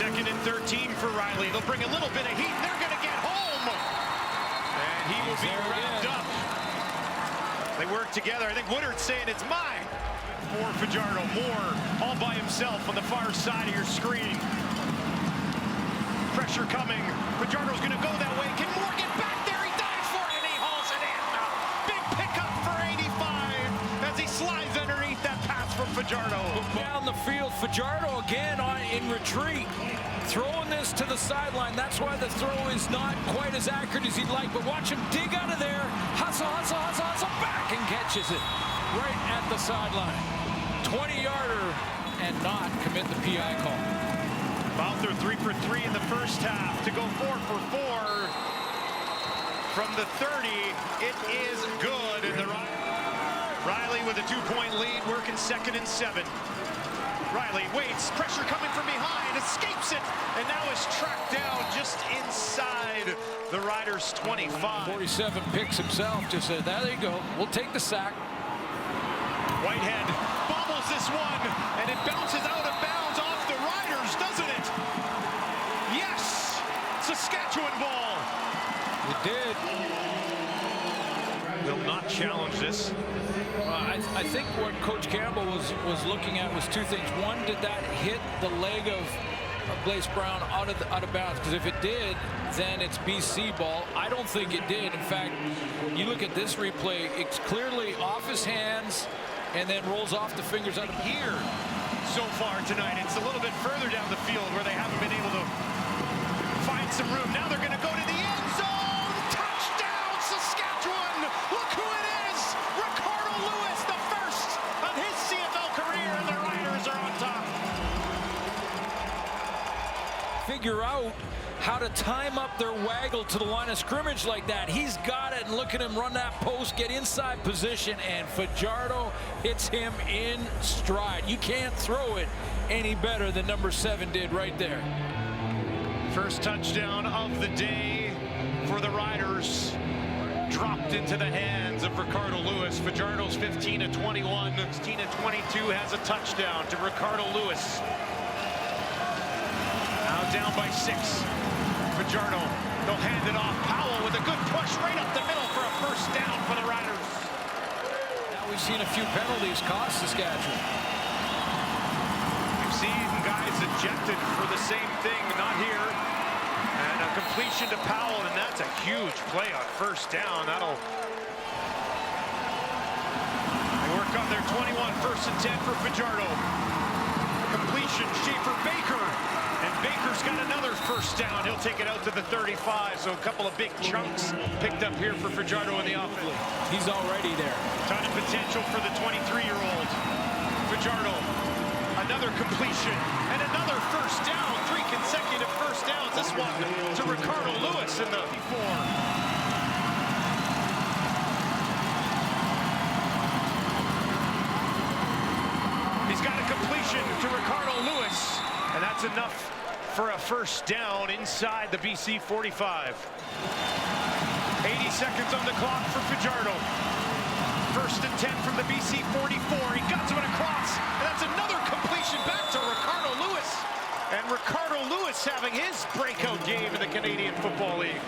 2nd and 13 for Riley. They'll bring a little bit of heat. They're going to get home. And he will be wrapped up. They work together. I think Woodard's saying it's mine. For Fajardo, Moore all by himself on the far side of your screen. Pressure coming. Fajardo's going to go that way. Can Moore get back there? He dives for it and he hauls it in. Big pickup for 85 as he slides underneath that pass from Fajardo. Down the field, Fajardo again in retreat. Throwing this to the sideline. That's why the throw is not quite as accurate as he'd like, but watch him dig out of there. Hustle, hustle, hustle, hustle, back and catches it right at the sideline. 20-yarder and not commit the PI call. Lowther 3 for 3 in the first half to go 4 for 4 from the 30. It is good. And Riley with a 2-point lead, working 2nd and 7. Riley waits, pressure coming from behind, escapes it, and now is tracked down just inside the Riders' 25. 47 picks himself, just said, there you go, we'll take the sack. Whitehead bobbles this one, and it bounces out of bounds off the Riders, doesn't it? Yes, Saskatchewan ball. It did. Will not challenge this. I think what Coach Campbell was looking at was two things. One, did that hit the leg of Blaise Brown out of bounds? Because if it did, then it's BC ball. I don't think it did. In fact, you look at this replay, it's clearly off his hands and then rolls off the fingers out of here. So far tonight, it's a little bit further down the field where they haven't been able to find some room. Now they're going to go to the end zone. Touchdown, Saskatchewan. Look who it is. Ricardo Lewis, the first of his CFL career, and the Riders are on top. Figure out how to time up their waggle to the line of scrimmage like that. He's got it, and look at him run that post, get inside position, and Fajardo hits him in stride. You can't throw it any better than number 7 did right there. First touchdown of the day for the Riders. Dropped into the hands of Ricardo Lewis. Fajardo's 15 of 21. 16 of 22 has a touchdown to Ricardo Lewis. Now down by 6. Fajardo, they'll hand it off. Powell with a good push right up the middle for a first down for the Riders. Now we've seen a few penalties cost Saskatchewan. We've seen guys ejected for the same thing, not here. And a completion to Powell, and that's a huge play on first down. That'll work on their 21, 1st and 10 for Fajardo. Completion, Schaefer Baker. And Baker's got another first down. He'll take it out to the 35. So a couple of big chunks picked up here for Fajardo in the offense. He's already there. Ton of potential for the 23-year-old. Fajardo, another completion and another first down. 3 consecutive first downs. This one to Ricardo Lewis in the 4. He's got a completion to Ricardo Lewis, and that's enough for a first down inside the BC 45. 80 seconds on the clock for Fajardo. First and 10 from the BC 44. He got to it across, and that's another completion back to Ricardo Lewis. And Ricardo Lewis having his breakout game in the Canadian Football League.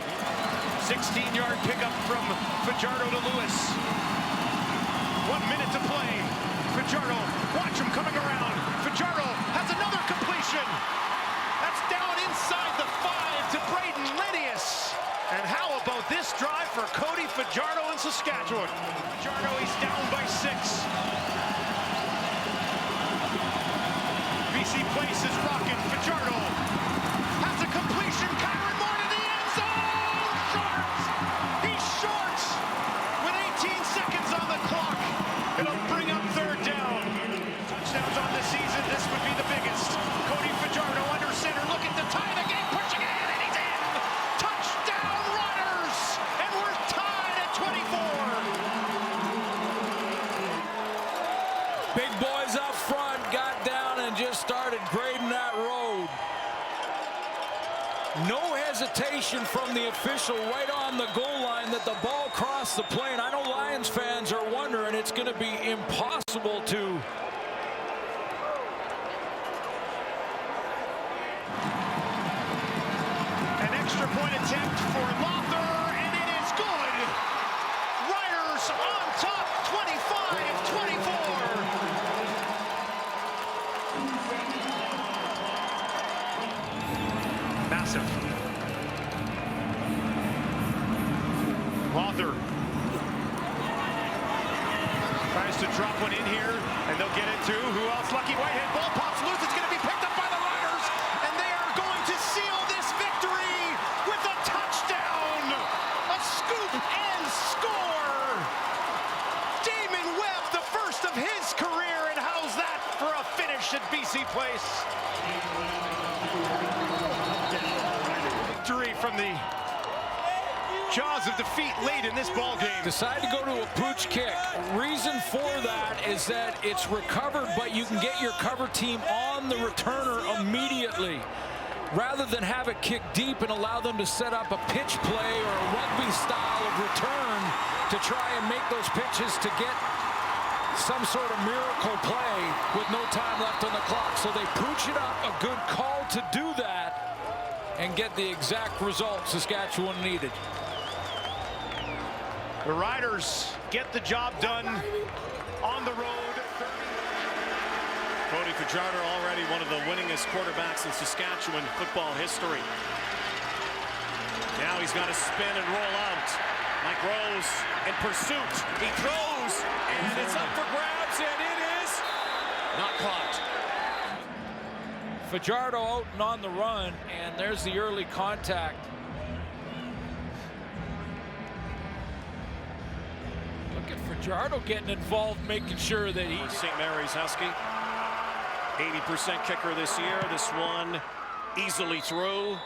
16-yard pickup from Fajardo to Lewis. 1 minute to play. Fajardo, watch him coming around. Fajardo has another completion. That's down inside the 5 to Braden Lenius. And how about this drive for Cody Fajardo in Saskatchewan? Fajardo, he's down by 6. BC Place is rocking. Fajardo has a completion. Kyron Moore to the end zone. Short. He's short with 18 seconds on the clock. It'll bring up third down. Touchdowns on the season. This would be the biggest. Cody Fajardo under center, looking to tie the game, pushing ahead, and he's in. Touchdown Riders, and we're tied at 24. Big boys up front got down and just started grading that road. No hesitation from the official right on the goal line that the ball crossed the plane. I know Lions fans are wondering, it's going to be impossible to Extra point attempt for Lothar, and it is good. Riders on top, 25-24. Massive. Lothar tries to drop one in here, and they'll get it to who else? Lucky Whitehead. Ball pops loose. It's going to be picked up by the Riders, and they are going to seal this victory with a touchdown. A scoop and score. Damon Webb, the first of his career, and how's that for a finish at BC Place? Victory from the jaws of defeat late in this ball game. decide to go to a pooch kick. Reason for that is that it's recovered, but you can get your cover team on the returner immediately, rather than have it kick deep and allow them to set up a pitch play or a rugby style of return to try and make those pitches to get some sort of miracle play with no time left on the clock. So they pooch it up, a good call to do that and get the exact result Saskatchewan needed. The Riders get the job done on the road. Cody Fajardo, already one of the winningest quarterbacks in Saskatchewan football history. Now he's got to spin and roll out. Mike Rose in pursuit. He throws, and it's up for grabs, and it is not caught. Fajardo out and on the run, and there's the early contact. Look at Fajardo getting involved, making sure that he... St. Mary's Husky, 80% kicker this year. This one easily through.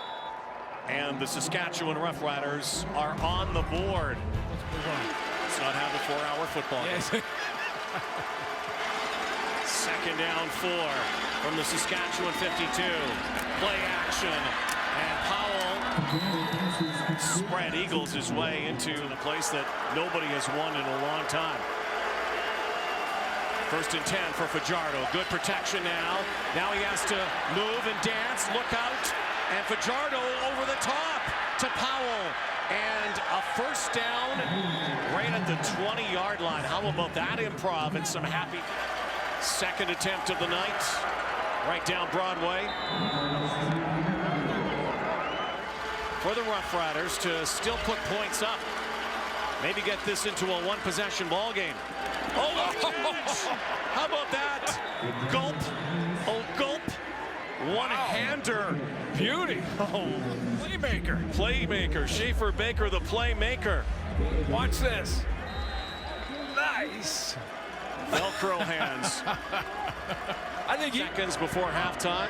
And the Saskatchewan Roughriders are on the board. Let's not have the 4-hour football game. Yes. Second down 4 from the Saskatchewan 52. Play action. And Powell spread eagles his way into the place that nobody has won in a long time. First and 10 for Fajardo. Good protection now. Now he has to move and dance. Look out. And Fajardo over the top to Powell. And a first down right at the 20-yard line. How about that improv and some happy... Second attempt of the night. Right down Broadway. For the Roughriders to still put points up. Maybe get this into a one-possession ball game. Oh, how about that? Gulp. Oh, gulp. One-hander. Beauty. Oh, Playmaker. playmaker. Schaefer Baker, the playmaker. Watch this. Nice. Velcro hands. I think he... Seconds before halftime.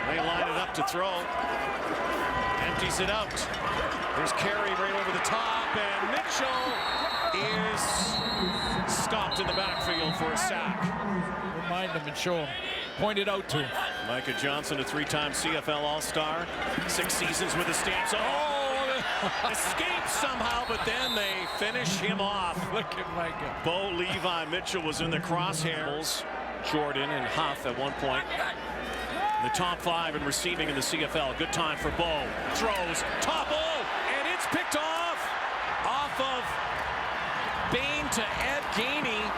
They line it up to throw. Empties it out. There's Carey right over the top, and Mitchell is stopped in the backfield for a sack. Remind him and show him. Point it out to him. Micah Johnson, a 3-time CFL All-Star, 6 seasons with the Stamps. Escaped somehow, but then they finish him off. Look at Micah. Bo Levi Mitchell was in the crosshairs. Jordan and Huff at one point. The top 5 in receiving in the CFL. Good time for Bo. Throws, top, and it's picked off of Bain to Ed Gainey.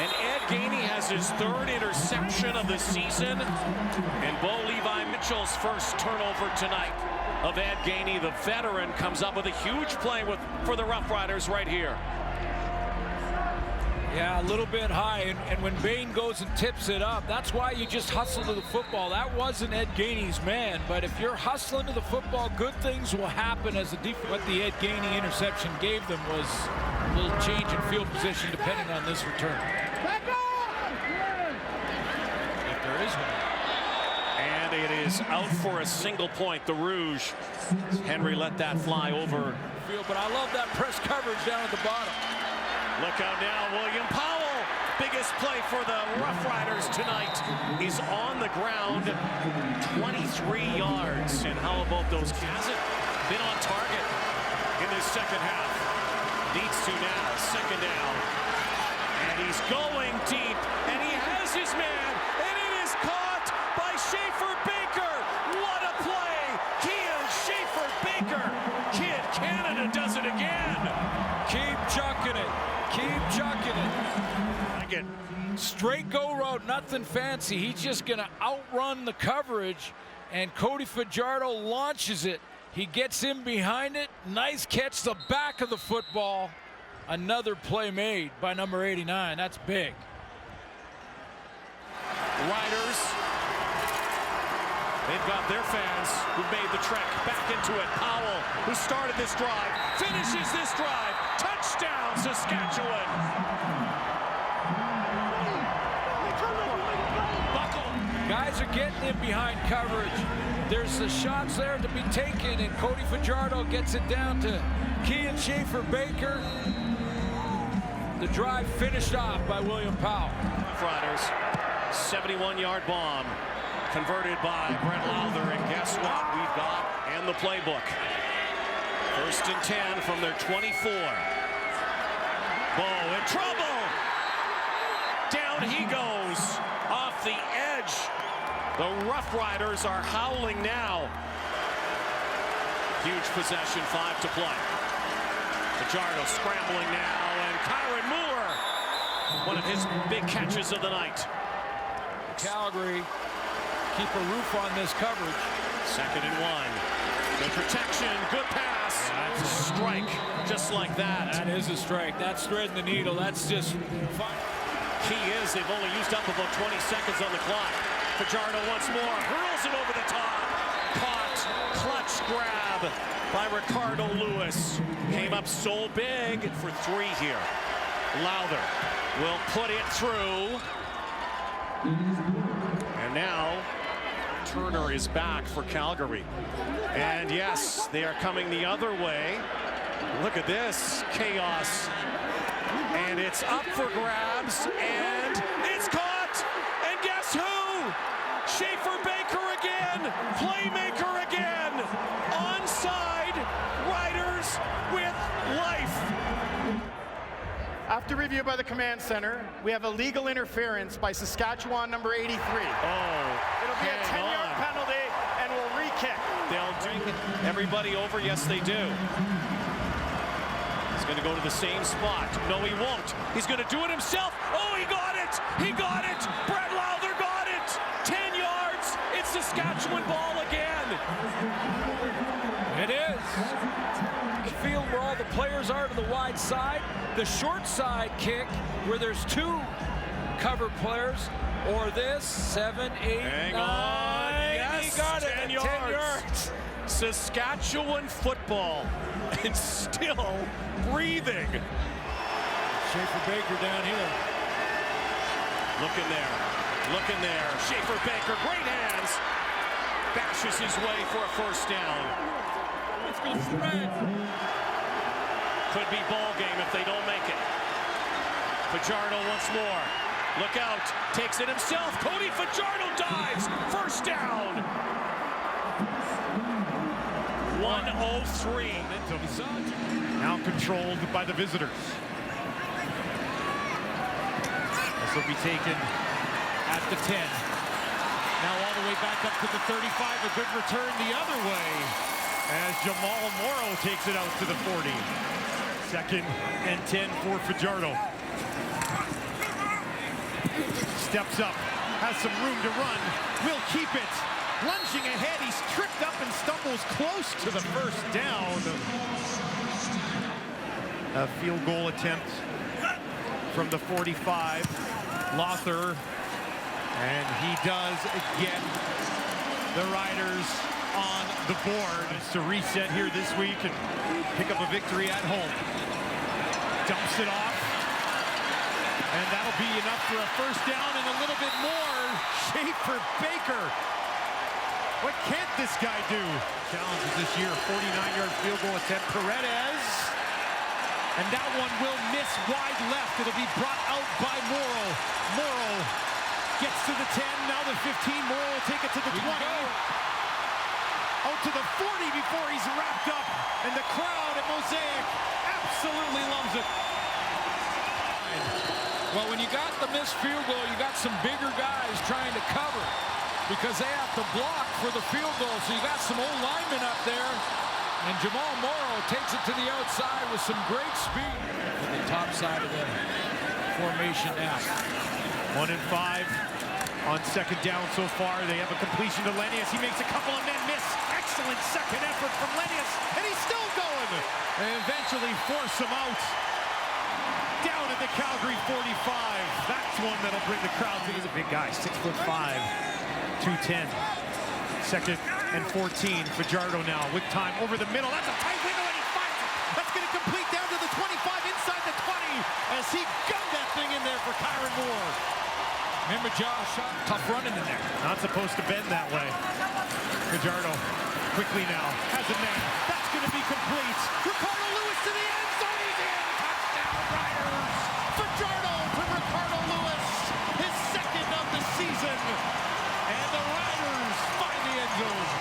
And Ed Gainey has his 3rd interception of the season. And Bo Levi Mitchell's first turnover tonight of Ed Gainey. The veteran comes up with a huge play for the Roughriders right here. Yeah, a little bit high, and when Bain goes and tips it up, that's why you just hustle to the football. That wasn't Ed Gainey's man, but if you're hustling to the football, good things will happen as a defense. What the Ed Gainey interception gave them was a little change in field position depending on this return. If there is one. And it is out for a single point. The Rouge. Henry let that fly over. But I love that press coverage down at the bottom. Look out now, William Powell. Biggest play for the Roughriders tonight. He's on the ground, 23 yards. And how about those? Hasn't been on target in this second half. Needs to now, second down. And he's going deep, and he has his man, and it is caught by Schaefer Baker. What a play! Kian Schaefer Baker. Kid Canada does it again. Keep chucking it. Keep chucking it. Straight go route, nothing fancy. He's just going to outrun the coverage, and Cody Fajardo launches it. He gets in behind it. Nice catch, the back of the football. Another play made by number 89. That's big. Riders. They've got their fans who made the trek back into it. Powell, who started this drive, finishes this drive. Touchdown, Saskatchewan. Guys are getting in behind coverage. There's the shots there to be taken, and Cody Fajardo gets it down to Kian Schaefer Baker. The drive finished off by William Powell. Riders, 71-yard bomb converted by Brett Lowther, and guess what we've got? And the playbook. 1st and 10 from their 24. Bo in trouble. Down he goes off the edge. The Roughriders are howling now. Huge possession, 5 to play. Fajardo scrambling now, and Kyron Moore, one of his big catches of the night. Calgary keep a roof on this coverage. 2nd and 1. Good protection, good pass. That's a strike, just like that. That is a strike. That's threading the needle. That's just fine. He is. They've only used up about 20 seconds on the clock. Fajardo once more hurls it over the top. Caught, clutch grab by Ricardo Lewis. Came up so big for 3 here. Lowther will put it through. And now Turner is back for Calgary. And yes, they are coming the other way. Look at this chaos. And it's up for grabs, and it's caught. And guess who? Schaefer Baker again, playmaker again. Onside, Riders with life. After review by the command center, we have illegal interference by Saskatchewan number 83. Oh, it'll be a 10-yard penalty, and we'll re-kick. They'll do everybody over. Yes, they do. He's going to go to the same spot. No, he won't. He's going to do it himself. Oh, he got it. He got it. Brett Lowther got it. 10 yards. It's Saskatchewan ball again. It is. Field where all the players are to the wide side. The short side kick where there's 2 cover players. Or this, 7, 8, Hang 9. on. Yes, He got it. 10 10 yards. Saskatchewan football. And still breathing. Schaefer Baker down here. Looking there. Looking there. Schaefer Baker, great hands. Bashes his way for a first down. Let's go spread. Could be ball game if they don't make it. Fajardo once more. Look out. Takes it himself. Cody Fajardo dives. First down. three. Now controlled by the visitors. This will be taken at the 10. Now all the way back up to the 35. A good return the other way as Jamal Morrow takes it out to the 40. 2nd and 10 for Fajardo. Steps up, has some room to run, will keep it. Lunging ahead, he's tripped up and stumbles close to the first down. A field goal attempt from the 45. Lothar, and he does get the Riders on the board. To reset here this week and pick up a victory at home. Dumps it off, and that'll be enough for a first down and a little bit more. Schaefer Baker. What can't this guy do? Challenges this year, 49-yard field goal attempt. Paredes, and that one will miss wide left. It'll be brought out by Morrow. Morrow gets to the 10, now the 15. Morrow will take it to the 20. Out to the 40 before he's wrapped up. And the crowd at Mosaic absolutely loves it. Well, when you got the missed field goal, you got some bigger guys trying to cover because they have to block for the field goal. So you got some old linemen up there. And Jamal Morrow takes it to the outside with some great speed. To the top side of the formation now. 1 and 5 on 2nd down so far. They have a completion to Lenius. He makes a couple of men miss. Excellent second effort from Lenius. And he's still going. And eventually force him out. Down at the Calgary 45. That's one that'll bring the crowd. He's a big guy, 6'5", 210. 2nd and 14. Fajardo now with time over the middle. That's a tight window and he finds it. That's going to complete down to the 25 inside the 20 as he gunned that thing in there for Kyron Moore. Remember Josh, tough running in there. Not supposed to bend that way. Fajardo quickly now has a man. That's going to be complete. Ricardo Lewis to the end zone. He's in. Touchdown Riders. Fajardo to Ricardo Lewis. His 2nd of the season. And the Riders find the end zone.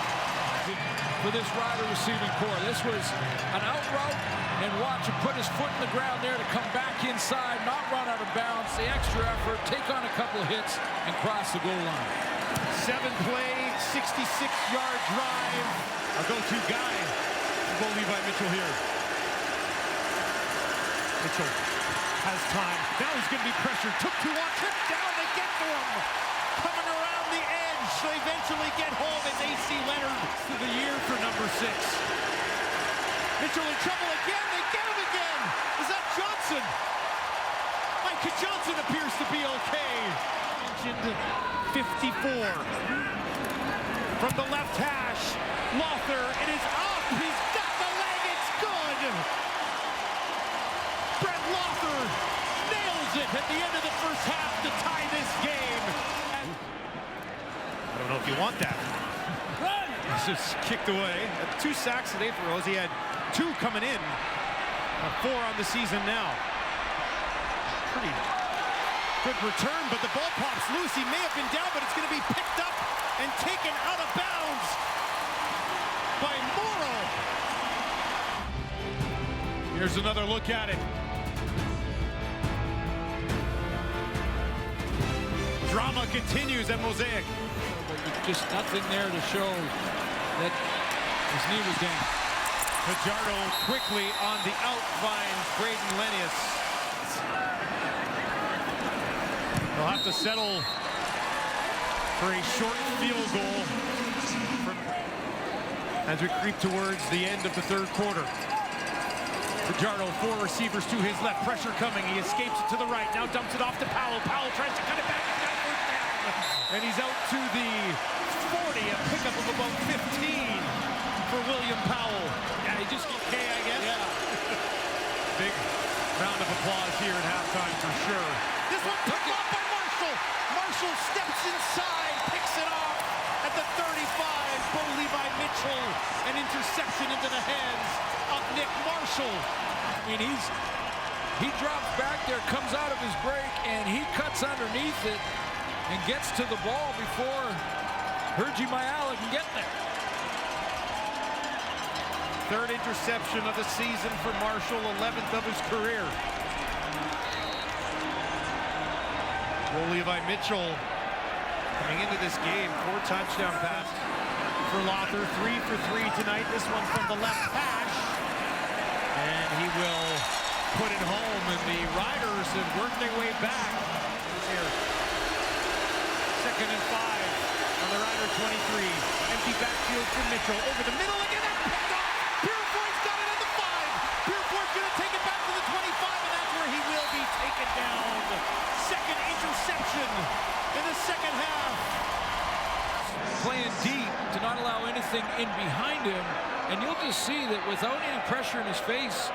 For this Rider receiving core, this was an out route, and watch him put his foot in the ground there to come back inside, not run out of bounds, the extra effort, take on a couple of hits, and cross the goal line. 7-play, 66-yard drive. Our go-to guy, Bo Levi Mitchell here. Mitchell has time. Now he's going to be pressured. Took too long. Trip down. They get to him. Coming around the edge. They eventually get home as A.C. Leonard to the year for number 6. Mitchell in trouble again. They get him again. Is that Johnson? Micah Johnson appears to be okay. 54. From the left hash. Lothar. It is up. He's got the leg. It's good. Brett Lothar nails it at the end of the first half to tie this game. I don't know if you want that. This is kicked away. 2 sacks today for Rose. He had 2 coming in. 4 on the season now. Pretty good return, but the ball pops loose. He may have been down, but it's going to be picked up and taken out of bounds by Morrow. Here's another look at it. Drama continues at Mosaic. Just nothing there to show that his knee was down. Fajardo quickly on the out finds Braden Lenius. They'll have to settle for a short field goal as we creep towards the end of the 3rd quarter. Fajardo, 4 receivers to his left. Pressure coming. He escapes it to the right. Now dumps it off to Powell. Powell tries to cut it back. He's got 1st down. And he's out to the 40. A pickup of about 15 for William Powell. Yeah, he just okay, I guess. Yeah. Big round of applause here at halftime for sure. This one picked off by Marshall. Marshall steps inside, picks it off at the 35. Bo Levi Mitchell, an interception into the hands of Nick Marshall. I mean, he drops back there, comes out of his break, and he cuts underneath it and gets to the ball before Hergy Mayala can get there. Third interception of the season for Marshall, 11th of his career. Well, Levi Mitchell coming into this game, 4 touchdown pass for Lothar, 3 for 3 tonight. This one from the left hash, and he will put it home, and the Riders have worked their way back here. 2nd and 5 on the Rider 23. Empty backfield for Mitchell, over the middle again, and picked off. Purefoy's got it at the 5. Purefoy's going to take it back to the 25, and that's where he will be taken down. Second interception in the second half. Playing deep to not allow anything in behind him, and you'll just see that without any pressure in his face,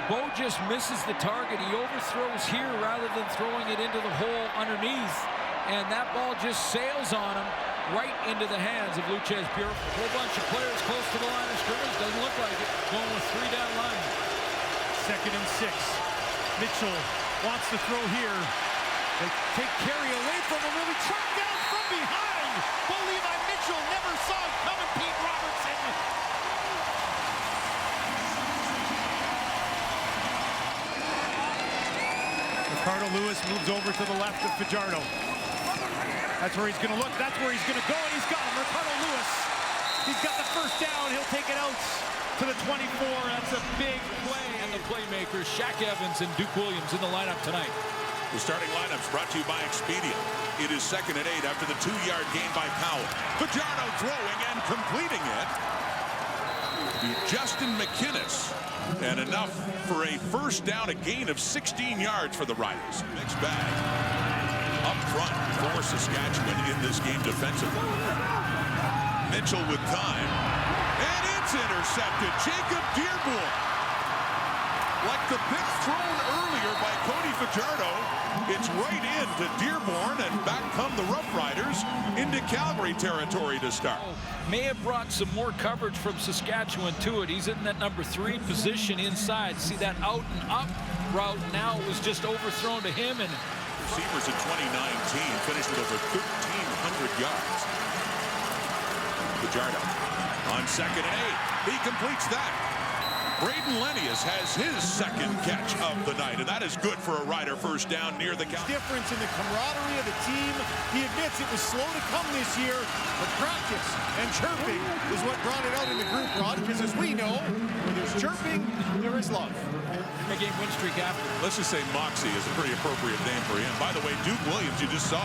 Bo just misses the target. He overthrows here rather than throwing it into the hole underneath, and that ball just sails on him right into the hands of Louches Pure. A whole bunch of players close to the line of scrimmage. Doesn't look like it. Going with 3 down line. 2nd and 6. Mitchell wants to throw here. They take Carey away from him. He'll be tracked down from behind. But Levi Mitchell never saw it coming. Pete Robertson. Ricardo Lewis moves over to the left of Fajardo. That's where he's going to look. That's where he's going to go, and he's got him. Ricardo Lewis. He's got the first down. He'll take it out to the 24. That's a big play. And the playmakers, Shaq Evans and Duke Williams in the lineup tonight. The starting lineups brought to you by Expedia. It is 2nd and 8 after the 2-yard gain by Powell. Fajardo throwing and completing it to Justin McInnes. And enough for a first down, a gain of 16 yards for the Riders. Mixed bag up front for Saskatchewan in this game defensively. Mitchell with time. And it's intercepted. Jacob Dearborn. Like the pick thrown earlier by Cody Fajardo, it's right into Dearborn, and back come the Rough Riders into Calgary territory to start. May have brought some more coverage from Saskatchewan to it. He's in that number 3 position inside. See that out and up route now was just overthrown to him. And receivers in 2019 finished with over 1,300 yards. Fajardo on 2nd and 8. He completes that. Braden Lenius has his 2nd catch of the night, and that is good for a Rider first down near the count. Difference in the camaraderie of the team. He admits it was slow to come this year, but practice and chirping is what brought it out in the group, Rod, because as we know, where there's chirping, there is love. A game win streak after. Let's just say Moxie is a pretty appropriate name for him. By the way, Duke Williams, you just saw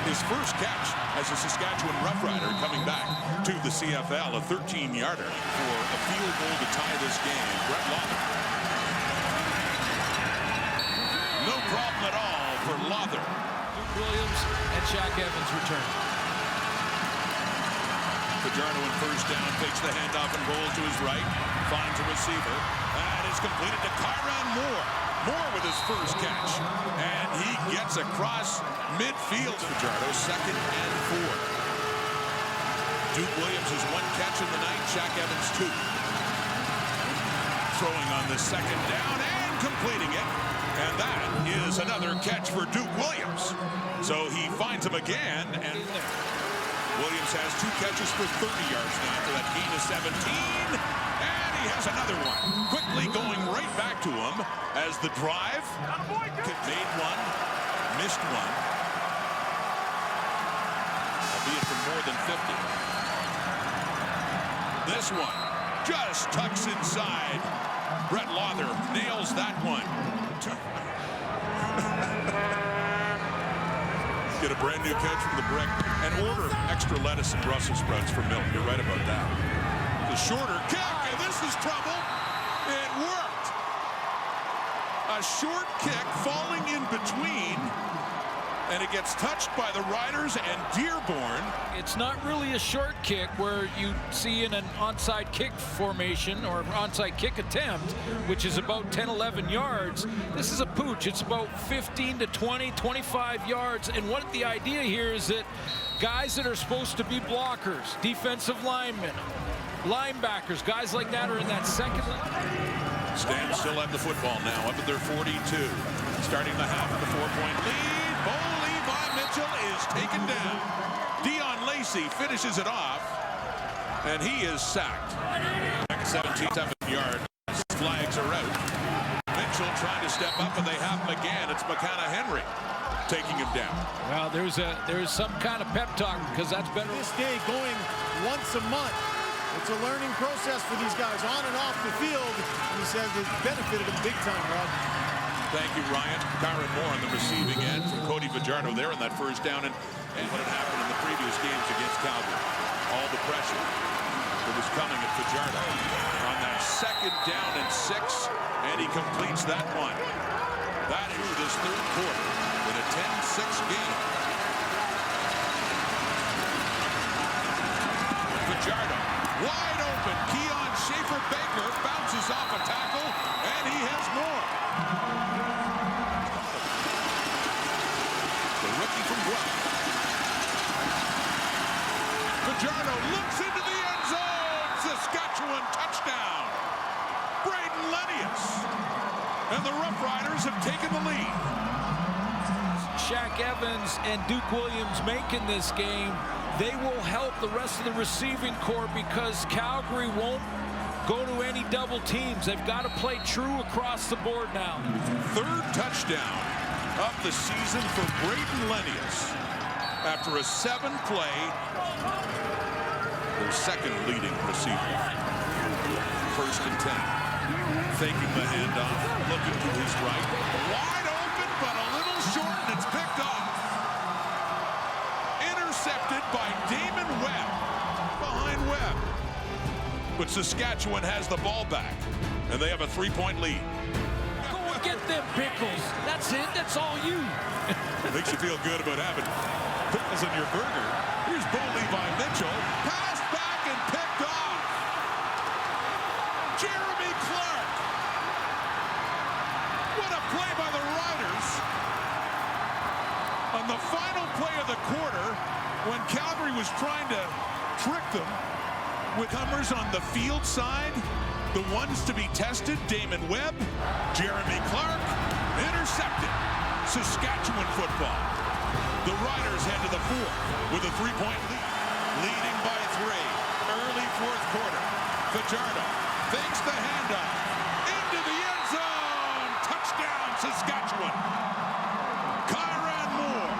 his first catch as a Saskatchewan Roughrider coming back to the CFL, a 13-yarder for a field goal to tie this game. Brett Lothar. No problem at all for Lothar. Duke Williams and Shaq Evans return. Fajardo in first down, takes the handoff and rolls to his right, finds a receiver. That is completed to Kyron Moore. Moore with his first catch. And he gets across midfield. Fajardo 2nd and 4. Duke Williams has 1 catch in the night, Shaq Evans 2. Throwing on the 2nd down and completing it. And that is another catch for Duke Williams. So he finds him again, and Williams has 2 catches for 30 yards now for that gain of 17. And he has another one. Quickly going right back to him as the drive. Made one, missed one. Albeit from more than 50. This one just tucks inside. Brett Lothar nails that one. Get a brand new catch from the brick and order extra lettuce and Brussels sprouts for milk. You're right about that. The shorter kick, and this is trouble. It worked. A short kick falling in between, and it gets touched by the Riders and Dearborn. It's not really a short kick where you see in an onside kick formation or onside kick attempt, which is about 10-11 yards. This is a pooch. It's about 15 to 20, 25 yards. And what the idea here is that guys that are supposed to be blockers, defensive linemen, linebackers, guys like that are in that second line. Stamps still have the football now, up at their 42. Starting the half with a 4-point lead. Bo Levi Mitchell is taken down. Dion Lacey finishes it off, and he is sacked. 17-7 yards. Flags are out. Mitchell trying to step up, and they have him again. It's McCanna-Henry taking him down. Well, there's some kind of pep talk because that's better. This day going once a month. It's a learning process for these guys on and off the field. He says it benefited him big time, Rob. Thank you, Ryan. Kyron Moore on the receiving end from Cody Fajardo there in that first down. And what had happened in the previous games against Calgary. All the pressure that was coming at Fajardo on that 2nd down and 6, and he completes that one. That is this 3rd quarter in a 10-6 game. Fajardo wide open. Keon Schaefer-Baker bounces off a tackle, and he has more. The rookie from Guelph. Fajardo looks into the end zone. Saskatchewan touchdown. Braden Lenius. And the Roughriders have taken the lead. Shaq Evans and Duke Williams making this game. They will help the rest of the receiving corps because Calgary won't go to any double teams. They've got to play true across the board now. 3rd touchdown of the season for Braden Lenius. After a 7-play, their 2nd leading receiver. 1st and 10. Faking the handoff, looking to his right. Wide open, but a little short, and it's picked off. Intercepted by Damon Webb. Behind Webb. But Saskatchewan has the ball back, and they have a 3-point lead. Go and get them pickles. That's it. That's all you. Makes you feel good about having pickles in your burger. Here's Bo Levi Mitchell. Passed back and picked off. Jeremy Clark. What a play by the Riders. On the final play of the quarter, when Calgary was trying to trick them with Hummers on the field side, the ones to be tested, Damon Webb, Jeremy Clark, intercepted. Saskatchewan football. The Riders head to the 4th with a 3-point lead. Leading by 3. Early 4th quarter. Fajardo fakes the handoff. Into the end zone. Touchdown, Saskatchewan. Kyron Moore.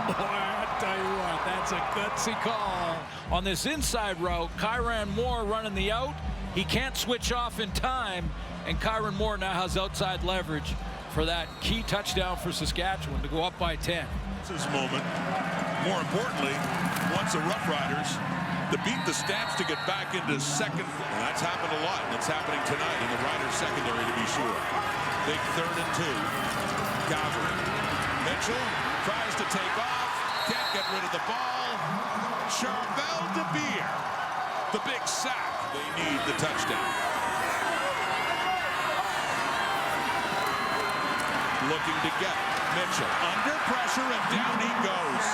Boy, I tell you what, that's a gutsy call. On this inside route, Kyron Moore running the out. He can't switch off in time, and Kyron Moore now has outside leverage for that key touchdown for Saskatchewan to go up by 10. This moment. More importantly, once the Roughriders to beat the Stamps to get back into 2nd. And that's happened a lot, and it's happening tonight in the Riders secondary to be sure. Big 3rd and 2. Calgary. Mitchell tries to take off. Can't get rid of the ball. Charbel DeBeer. The big sack. They need the touchdown. Looking to get it. Mitchell under pressure, and down he goes.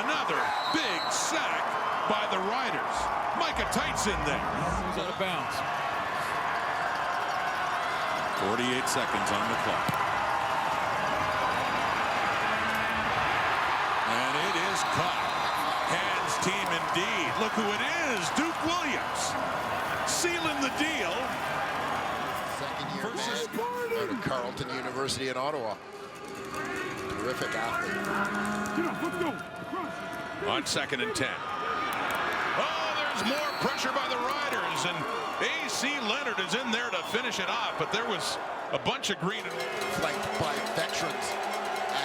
Another big sack by the Riders. Micah Tight's in there. He's out of bounds. 48 seconds on the clock. And it is caught. Hands team indeed. Look who it is. Duke Williams sealing the deal. Second-year man out of Carleton University in Ottawa. Terrific athlete. On 2nd and 10. Oh, there's more pressure by the Riders, and A.C. Leonard is in there to finish it off, but there was a bunch of green. Flanked by veterans,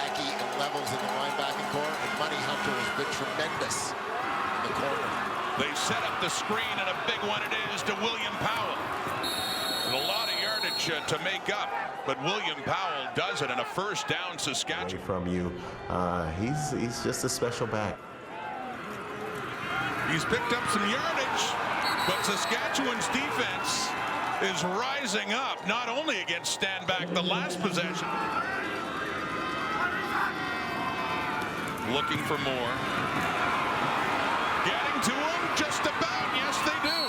Aki and Levels in the linebacking core, and Money Hunter has been tremendous in the corner. They set up the screen, and a big one it is to William Powell. And a lot of yardage to make up, but William Powell does it, and a 1st down Saskatchewan. From you, he's just a special back. He's picked up some yardage, but Saskatchewan's defense is rising up, not only against Stanback the last possession. Looking for more. Getting to him, just about, yes they do.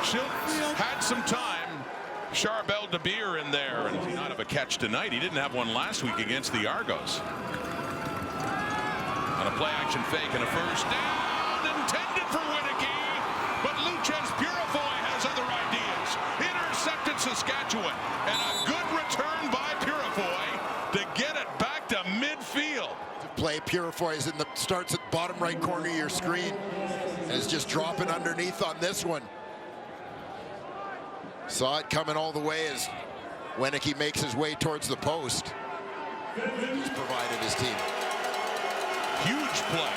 Schultz had some time. Charbel DeBeer in there, and he not have a catch tonight. He didn't have one last week against the Argos. On a play action fake and a 1st down intended for Winneke, but Luches Purifoy has other ideas. Purifoy is starts at the bottom right corner of your screen and is just dropping underneath on this one. Saw it coming all the way as Wenicky makes his way towards the post. He's provided his team. Huge play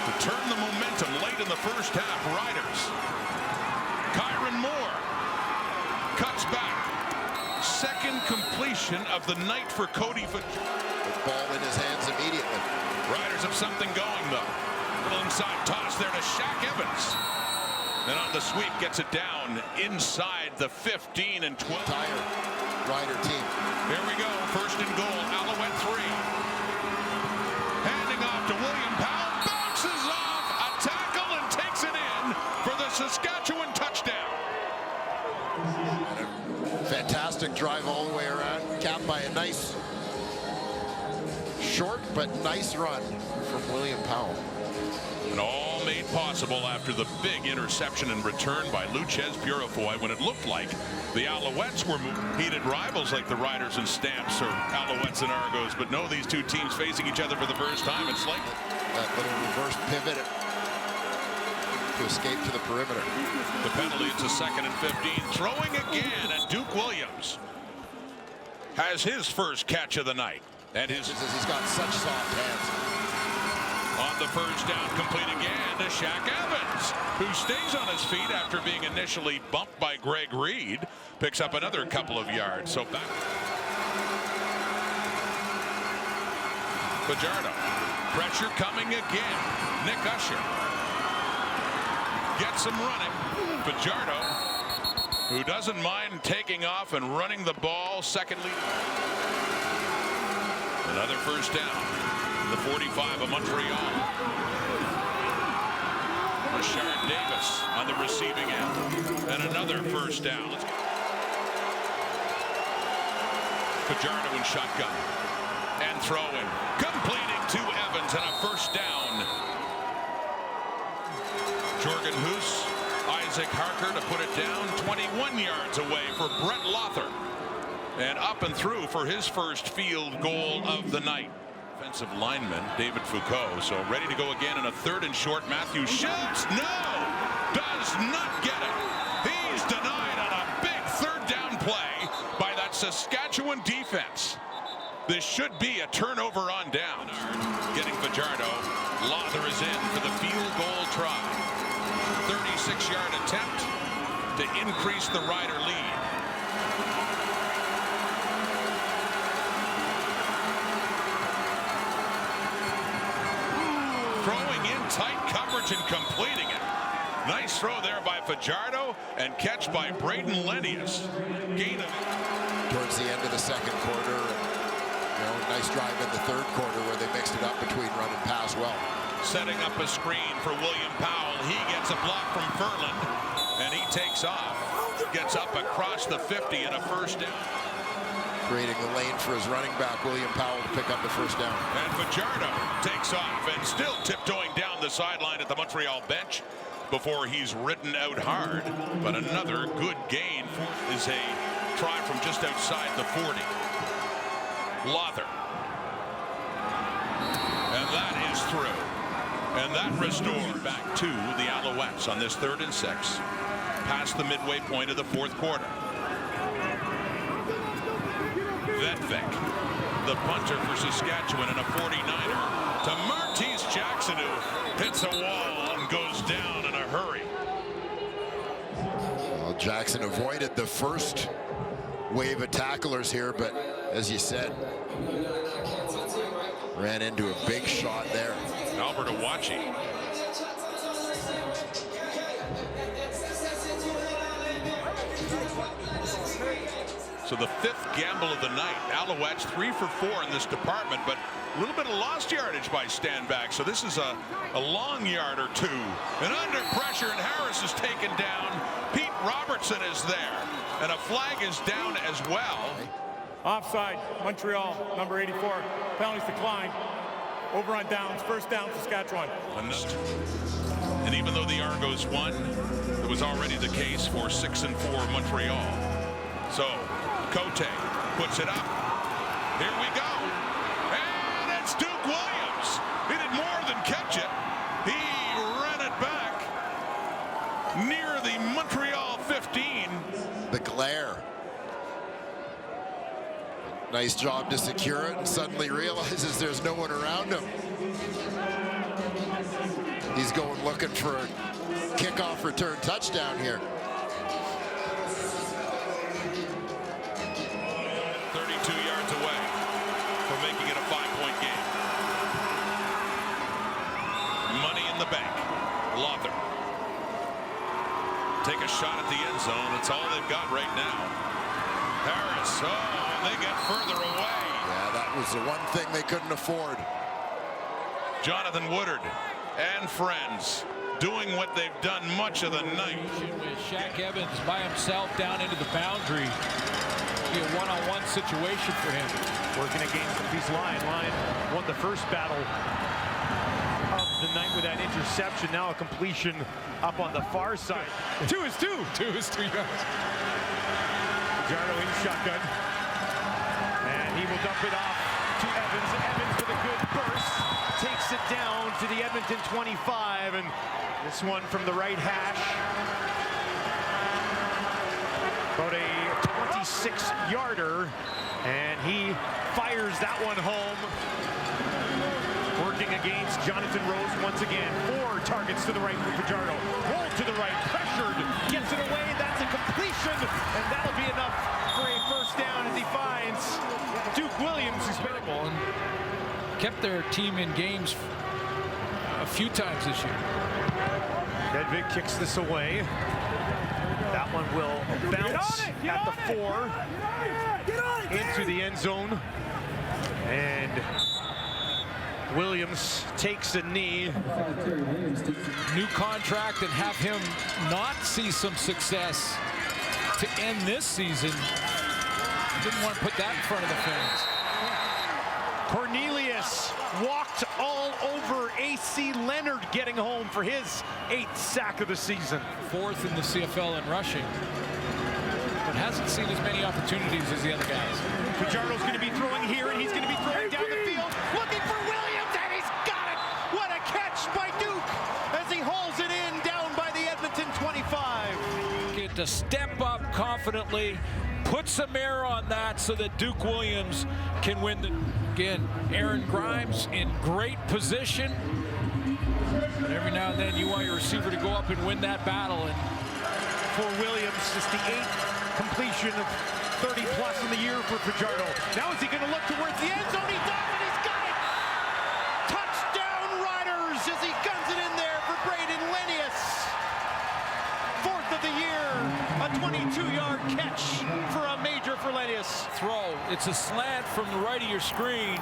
to turn the momentum late in the first half. Riders. Kyron Moore cuts back. Second completion of the night for Cody. Ball in his hands immediately. Riders have something going though. Little inside toss there to Shaq Evans. And on the sweep gets it down inside the 15 and 12. Entire Rider team. Here we go. First and goal. Alouette 3. Handing off to William Powell. Bounces off a tackle and takes it in for the Saskatchewan touchdown. And a fantastic drive all the way around, capped by a nice, short but nice run from William Powell. And all made possible after the big interception and return by rouges Purifoy when it looked like the Alouettes were heated rivals like the Riders and Stamps or Alouettes and Argos. But no, these two teams facing each other for the first time. It's like that little reverse pivot to escape to the perimeter. The penalty, it's a 2nd and 15. Throwing again, and Duke Williams has his first catch of the night. And he's got such soft hands. On the first down, complete again to Shaq Evans, who stays on his feet after being initially bumped by Greg Reed. Picks up another couple of yards. So back. Fajardo. Pressure coming again. Nick Usher gets him running. Fajardo, who doesn't mind taking off and running the ball. Secondly, another first down. The 45 of Montreal. Rashard Davis on the receiving end. And another first down. Fajardo in shotgun. And throwing. Completing to Evans and a first down. Jorgen Hoos. Isaac Harker to put it down. 21 yards away for Brett Lothar. And up and through for his first field goal of the night. Offensive lineman David Foucault, so ready to go again in a 3rd and short. Matthew shoots, no, does not get it. He's denied on a big 3rd down play by that Saskatchewan defense. This should be a turnover on down. Getting Fajardo. Lothar is in for the field goal try. 36-yard attempt to increase the Rider lead. Throwing in tight coverage and completing it. Nice throw there by Fajardo and catch by Braden Lennius. Gain of towards the end of the 2nd quarter. And, nice drive in the 3rd quarter where they mixed it up between run and pass well. Setting up a screen for William Powell. He gets a block from Ferland and he takes off. Gets up across the 50 and a first down. Creating the lane for his running back, William Powell, to pick up the first down. And Fajardo takes off and still tiptoeing down the sideline at the Montreal bench before he's ridden out hard. But another good gain is a try from just outside the 40. Lothar. And that is through. And that restored back to the Alouettes on this 3rd and 6. Past the midway point of the 4th quarter. Vedvik, the punter for Saskatchewan, and a 49er to Martese Jackson, who hits a wall and goes down in a hurry. Well, Jackson avoided the first wave of tacklers here, but as you said, ran into a big shot there. Albert Awachi. So the 5th gamble of the night. Alouettes 3 for 4 in this department, but a little bit of lost yardage by Stanback. So this is a long yard or two. And under pressure, and Harris is taken down. Pete Robertson is there. And a flag is down as well. Offside, Montreal, number 84. Penalties declined. Over on downs, first down, Saskatchewan. And even though the Argos won, it was already the case for 6-4 Montreal. So Cote puts it up. Here we go. And it's Duke Williams. He did nice job to secure it and suddenly realizes there's no one around him. He's going looking for a kickoff return touchdown here. 32 yards away from making it a 5-point game. Money in the bank. Lothar. Take a shot at the end zone. That's all they've got right now. Harris. Oh, they get further away. Yeah, that was the one thing they couldn't afford. Jonathan Woodard and friends doing what they've done much of the night. With Shaq Evans by himself down into the boundary. Be a one-on-one situation for him. Working against the piece line. Line won the first battle of the night with that interception. Now a completion up on the far side. 2 is 2. 2 is 3 yards. Fajardo in shotgun. And he will dump it off to Evans. Evans with a good burst. Takes it down to the Edmonton 25. And this one from the right hash. About a 26-yarder. And he fires that one home. Working against Jonathan Rose once again. 4 targets to the right for Fajardo. Rolled to the right, pressured, gets it away. That's a completion, and that'll be enough for a first down as he finds Duke Williams, who's been and kept their team in games a few times this year. Nedved kicks this away. That one will bounce at the 4 into the end zone, and Williams takes a knee. New contract, and have him not see some success to end this season. Didn't want to put that in front of the fans. Cornelius walked all over AC Leonard, getting home for his 8th sack of the season. 4th in the CFL in rushing, but hasn't seen as many opportunities as the other guys. Fajardo's going to be throwing here, and he's going to be throwing down the field, looking for Williams, and he's got it! What a catch by Duke as he hauls it in down by the Edmonton 25. Get to step up confidently, put some air on that so that Duke Williams can win the. Again, Aaron Grimes in great position. But every now and then you want your receiver to go up and win that battle. And for Williams, just the 8th completion of 30 plus in the year for Fajardo. Now is he going to look towards the end zone? He does, and he's got it! Touchdown Riders as he guns it in there for Braden Lenius. 4th of the year, a 22-yard catch for a major for Lenius. Throw, it's a slant from the right of your screen,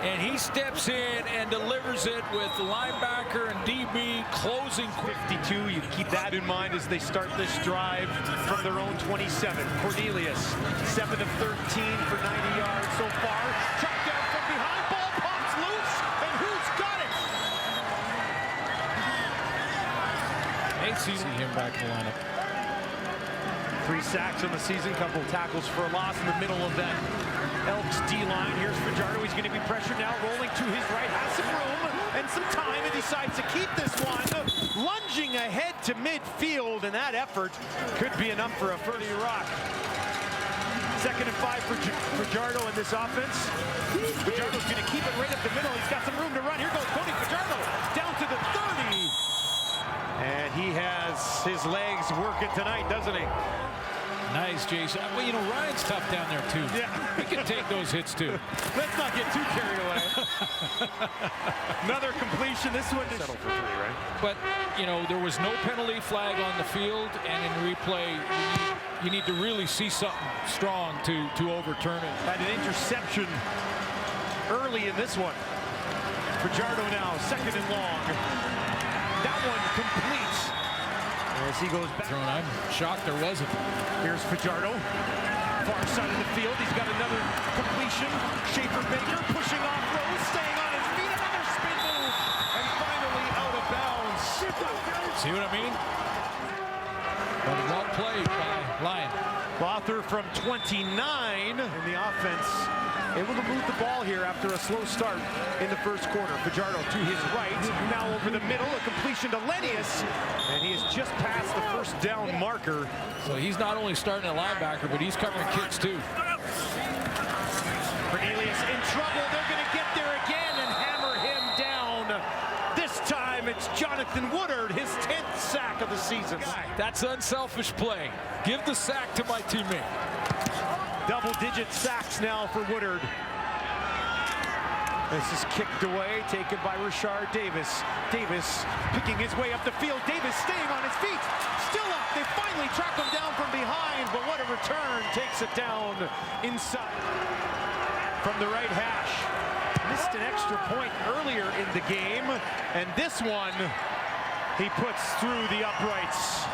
and he steps in and delivers it with the linebacker and DB closing. 52, you keep that in mind as they start this drive from their own 27. Cornelius, 7 of 13 for 90 yards so far. Tracked down from behind, ball pops loose, and who's got it? See him back in the lineup. 3 sacks on the season, couple tackles for a loss in the middle of that Elks D-line. Here's Fajardo, he's going to be pressured now, rolling to his right, has some room and some time, and decides to keep this one. Lunging ahead to midfield, and that effort could be enough for a 30 rock. 2nd and 5 for Fajardo in this offense. Fajardo's going to keep it right up the middle. He's got some room to run. Here goes Cody Fajardo down to the 30. And he has his legs working tonight, doesn't he? Nice, Jason. Well, you know, Ryan's tough down there, too. Yeah. He can take those hits, too. Let's not get too carried away. Another completion. This one is settled for 3, right? But, you know, there was no penalty flag on the field, and in replay, you need to really see something strong to overturn it. Had an interception early in this one. Fajardo now, 2nd and long. That one complete as he goes back. I'm shocked there wasn't. Here's Fajardo, far side of the field. He's got another completion. Schaefer Baker pushing off Rose, staying on his feet. Another spin move, and finally out of bounds. See what I mean? But well played by Lyon. Lothar from 29 in the offense. Able to move the ball here after a slow start in the first quarter. Fajardo to his right, now over the middle, a completion to Lenius, and he has just passed the first down marker. So he's not only starting at linebacker, but he's covering kicks too. in trouble. They're going to get there again and hammer him down. This time it's Jonathan Woodard, his 10th sack of the season. That's unselfish play. Give the sack to my teammate. Double-digit sacks now for Woodard. This is kicked away, taken by Richard Davis. Davis picking his way up the field. Davis staying on his feet. Still up. They finally track him down from behind, but what a return. Takes it down inside from the right hash. Missed an extra point earlier in the game, and this one he puts through the uprights.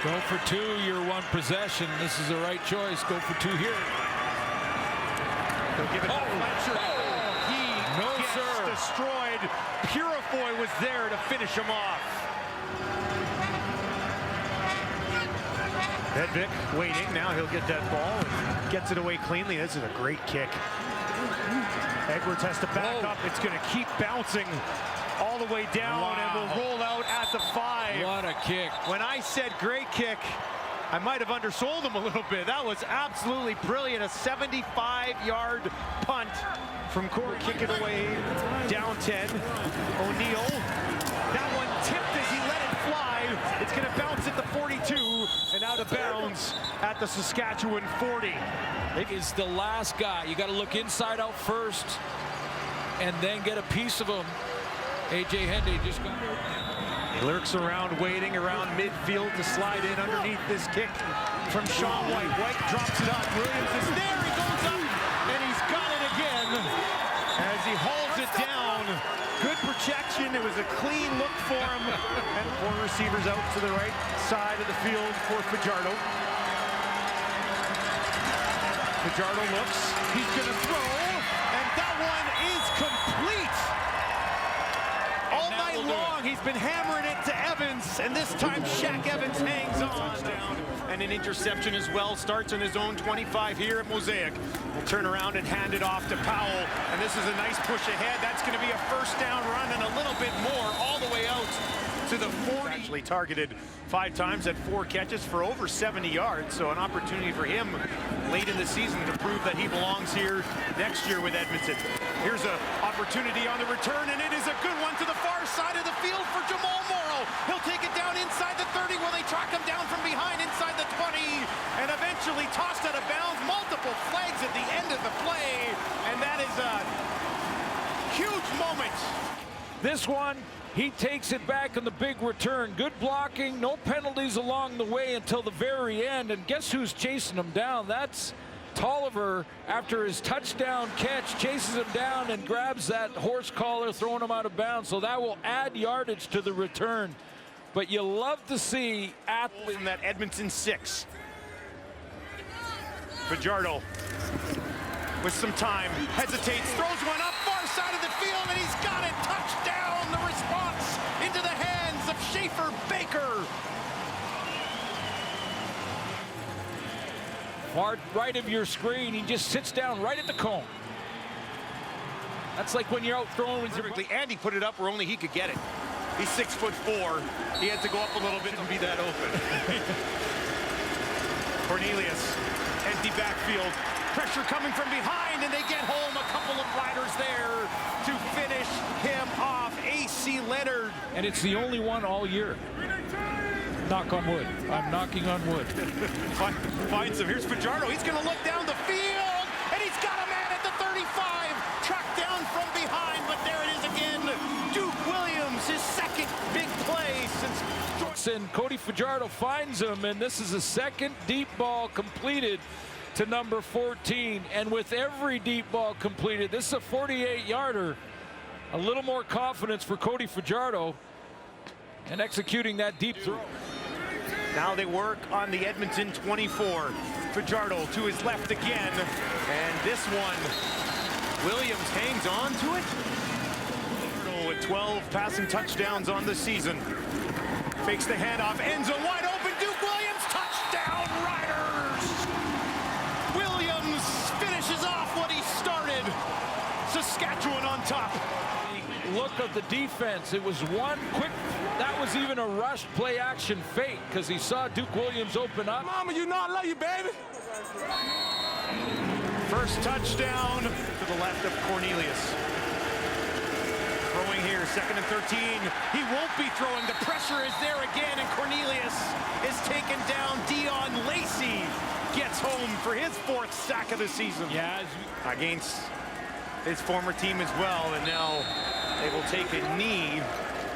Go for two, your one possession. This is the right choice. Go for two here. They'll give it to Fletcher. He gets destroyed. Purifoy was there to finish him off. Hedvig waiting. Now he'll get that ball and gets it away cleanly. This is a great kick. Edwards has to back up. It's going to keep bouncing all the way down and will roll out at the 5. What a kick. When I said great kick, I might have undersold him a little bit. That was absolutely brilliant. A 75-yard punt from Corey. Kick it away, down 10. O'Neill. That one tipped as he let it fly. It's going to bounce at the 42 and out of bounds at the Saskatchewan 40. It is the last guy. You got to look inside out first and then get a piece of him. A.J. Hendy just got it. He lurks around, waiting around midfield to slide in underneath this kick from Sean White. White drops it up. Williams is there. He goes up, and he's got it again as he hauls it down. Good protection. It was a clean look for him. And 4 receivers out to the right side of the field for Fajardo. Fajardo looks. He's going to throw, and that one is complete. All night long, he's been hammering it to Evans, and this time Shaq Evans hangs on. And an interception as well. Starts on his own 25 here at Mosaic. Will turn around and hand it off to Powell. And this is a nice push ahead. That's going to be a first down run and a little bit more all the way out to the 40. Actually targeted 5 times at 4 catches for over 70 yards. So an opportunity for him late in the season to prove that he belongs here next year with Edmonton. Here's an opportunity on the return, and it is a good one to the far side of the field for Jamal Morrow. He'll take it down inside the 30 when they track him down from behind inside the 20, and eventually tossed out of bounds. Multiple flags at the end of the play, and that is a huge moment. This one, he takes it back on the big return. Good blocking, no penalties along the way until the very end. And guess who's chasing him down? That's Tolliver. After his touchdown catch, chases him down and grabs that horse collar, throwing him out of bounds. So that will add yardage to the return. But you love to see athletes from that Edmonton 6. Fajardo with some time, hesitates, throws one up far side of the field, and he's got it. Touchdown, the response into the hands of Schaefer Baker. Far right of your screen, he just sits down right at the cone. That's like when you're out throwing with Typically, Andy put it up where only he could get it. He's 6'4". He had to go up a little bit to be that open. Cornelius, empty backfield. Pressure coming from behind, and they get home. A couple of riders there to finish him off. A.C. Leonard. And it's the only one all year. Knock on wood. I'm knocking on wood. Finds him. Here's Fajardo. He's going to look down the field, and he's got a man at the 35. Tracked down from behind, but there it is again. Duke Williams, his second big play since... And Cody Fajardo finds him, and this is a second deep ball completed to number 14. And with every deep ball completed, this is a 48-yarder. A little more confidence for Cody Fajardo in executing that deep throw. Now they work on the Edmonton 24. Fajardo to his left again, and this one, Williams hangs on to it. With 12 passing touchdowns on the season. Fakes the handoff, end zone wide open, Duke Williams, touchdown Riders! Williams finishes off what he started. Saskatchewan on top. Look at the defense. It was one quick, that was even a rush play action fake because he saw Duke Williams open up. Mama, you know I love you, baby. First touchdown to the left of Cornelius. Throwing here, 2nd and 13. He won't be throwing. The pressure is there again, and Cornelius is taken down. Dion Lacey gets home for his 4th sack of the season. Yeah, against his former team as well, and now they will take a knee.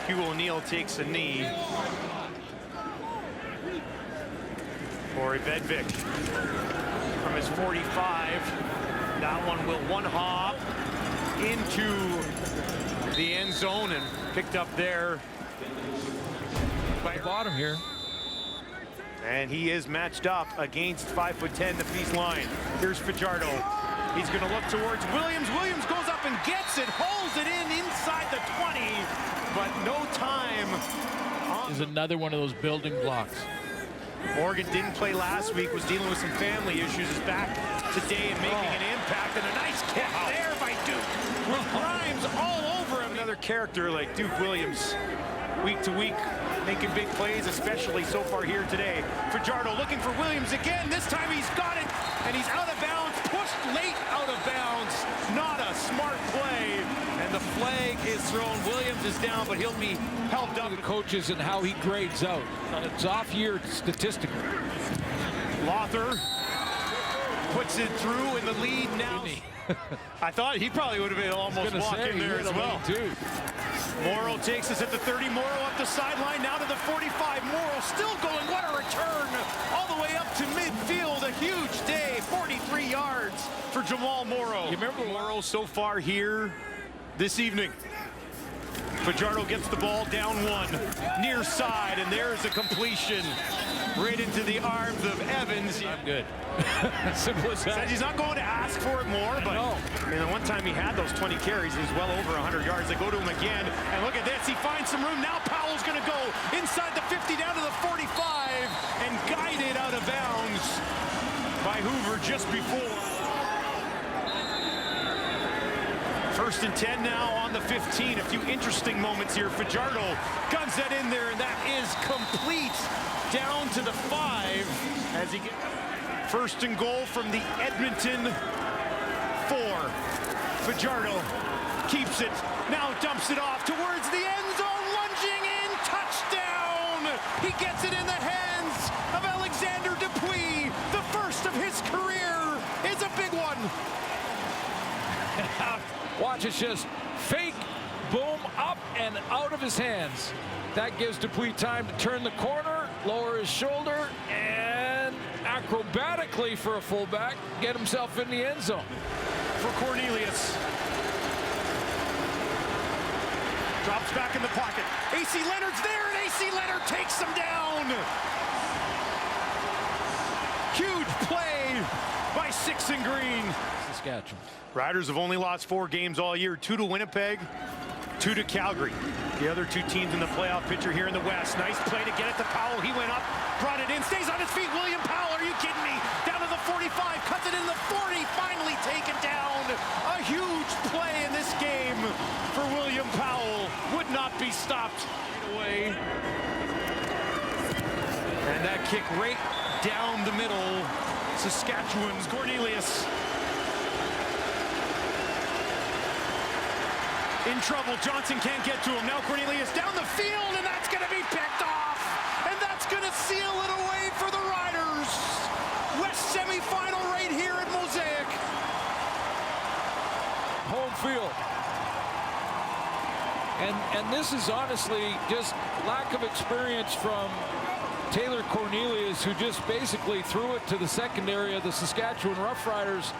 Hugh O'Neill takes a knee. Corey Bedvick from his 45. That one will one-hop into the end zone and picked up there by the bottom here. And he is matched up against 5'10", the Peace line. Here's Fajardo. He's going to look towards Williams. Williams goes up and gets it, holds it in inside the 20, but no time. Is another one of those building blocks. Morgan didn't play last week, was dealing with some family issues, is back today and making an impact, and a nice kick there by Duke with Grimes all over him. Another character like Duke Williams, week to week, making big plays, especially so far here today. Fajardo looking for Williams again. This time he's got it, and he's out of bounds, pushed late out of bounds. Not a smart play, and the flag is thrown. Williams is down, but he'll be helped up. The coaches and how he grades out. It's off year statistically. Lothar puts it through in the lead now. I thought he probably would have been almost walking there as well. Morrow takes us at the 30. Morrow up the sideline, now to the 45. Morrow still going. What a return. All the way up to midfield. A huge day. 43 yards for Jamal Morrow. You remember Morrow so far here this evening? Fajardo gets the ball down one, near side, and there is a completion right into the arms of Evans. I'm good. Simple as that. Said he's not going to ask for it more, but I mean, the one time he had those 20 carries, he was well over 100 yards. They go to him again, and look at this. He finds some room. Now Powell's going to go inside the 50 down to the 45 and guided out of bounds by Hoover just before. 1st and 10 now on the 15. A few interesting moments here. Fajardo guns that in there, and that is complete down to the 5 as he gets 1st and goal from the Edmonton 4. Fajardo keeps it, now dumps it off towards the end zone, lunging in, touchdown! He gets it in the hands of Alexander Dupuis. The 1st of his career is a big one. Watch, it's just fake, boom, up and out of his hands. That gives Dupuis time to turn the corner, lower his shoulder, and acrobatically for a fullback, get himself in the end zone. For Cornelius. Drops back in the pocket. AC Leonard's there, and AC Leonard takes him down. Huge play by 6 and Green. Saskatchewan. Riders have only lost 4 games all year, 2 to Winnipeg, 2 to Calgary. The other 2 teams in the playoff picture here in the West. Nice play to get it to Powell. He went up, brought it in, stays on his feet. William Powell, are you kidding me? Down to the 45, cuts it in the 40, finally taken down. A huge play in this game for William Powell. Would not be stopped right away. And that kick right down the middle. Saskatchewan's Cornelius. In trouble, Johnson can't get to him. Now Cornelius down the field, and that's going to be picked off. And that's going to seal it away for the Riders. West semifinal right here at Mosaic. Home field. And this is honestly just lack of experience from Taylor Cornelius, who just basically threw it to the secondary of the Saskatchewan Roughriders,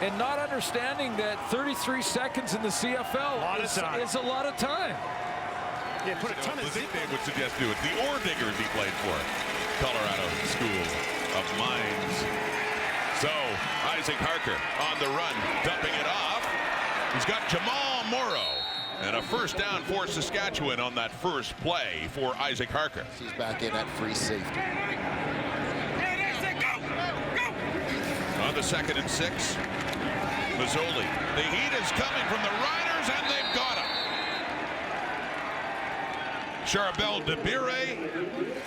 and not understanding that 33 seconds in the CFL is a lot of time. Yeah, put a ton of zip. They would suggest do it. The Ore Diggers he played for. Colorado School of Mines. So, Isaac Harker on the run, dumping it off. He's got Jamal Morrow. And a 1st down for Saskatchewan on that first play for Isaac Harker. He's back in at free safety. On the 2nd and 6, Mazzoli. The heat is coming from the Riders, and they've got him. Charbel Debire.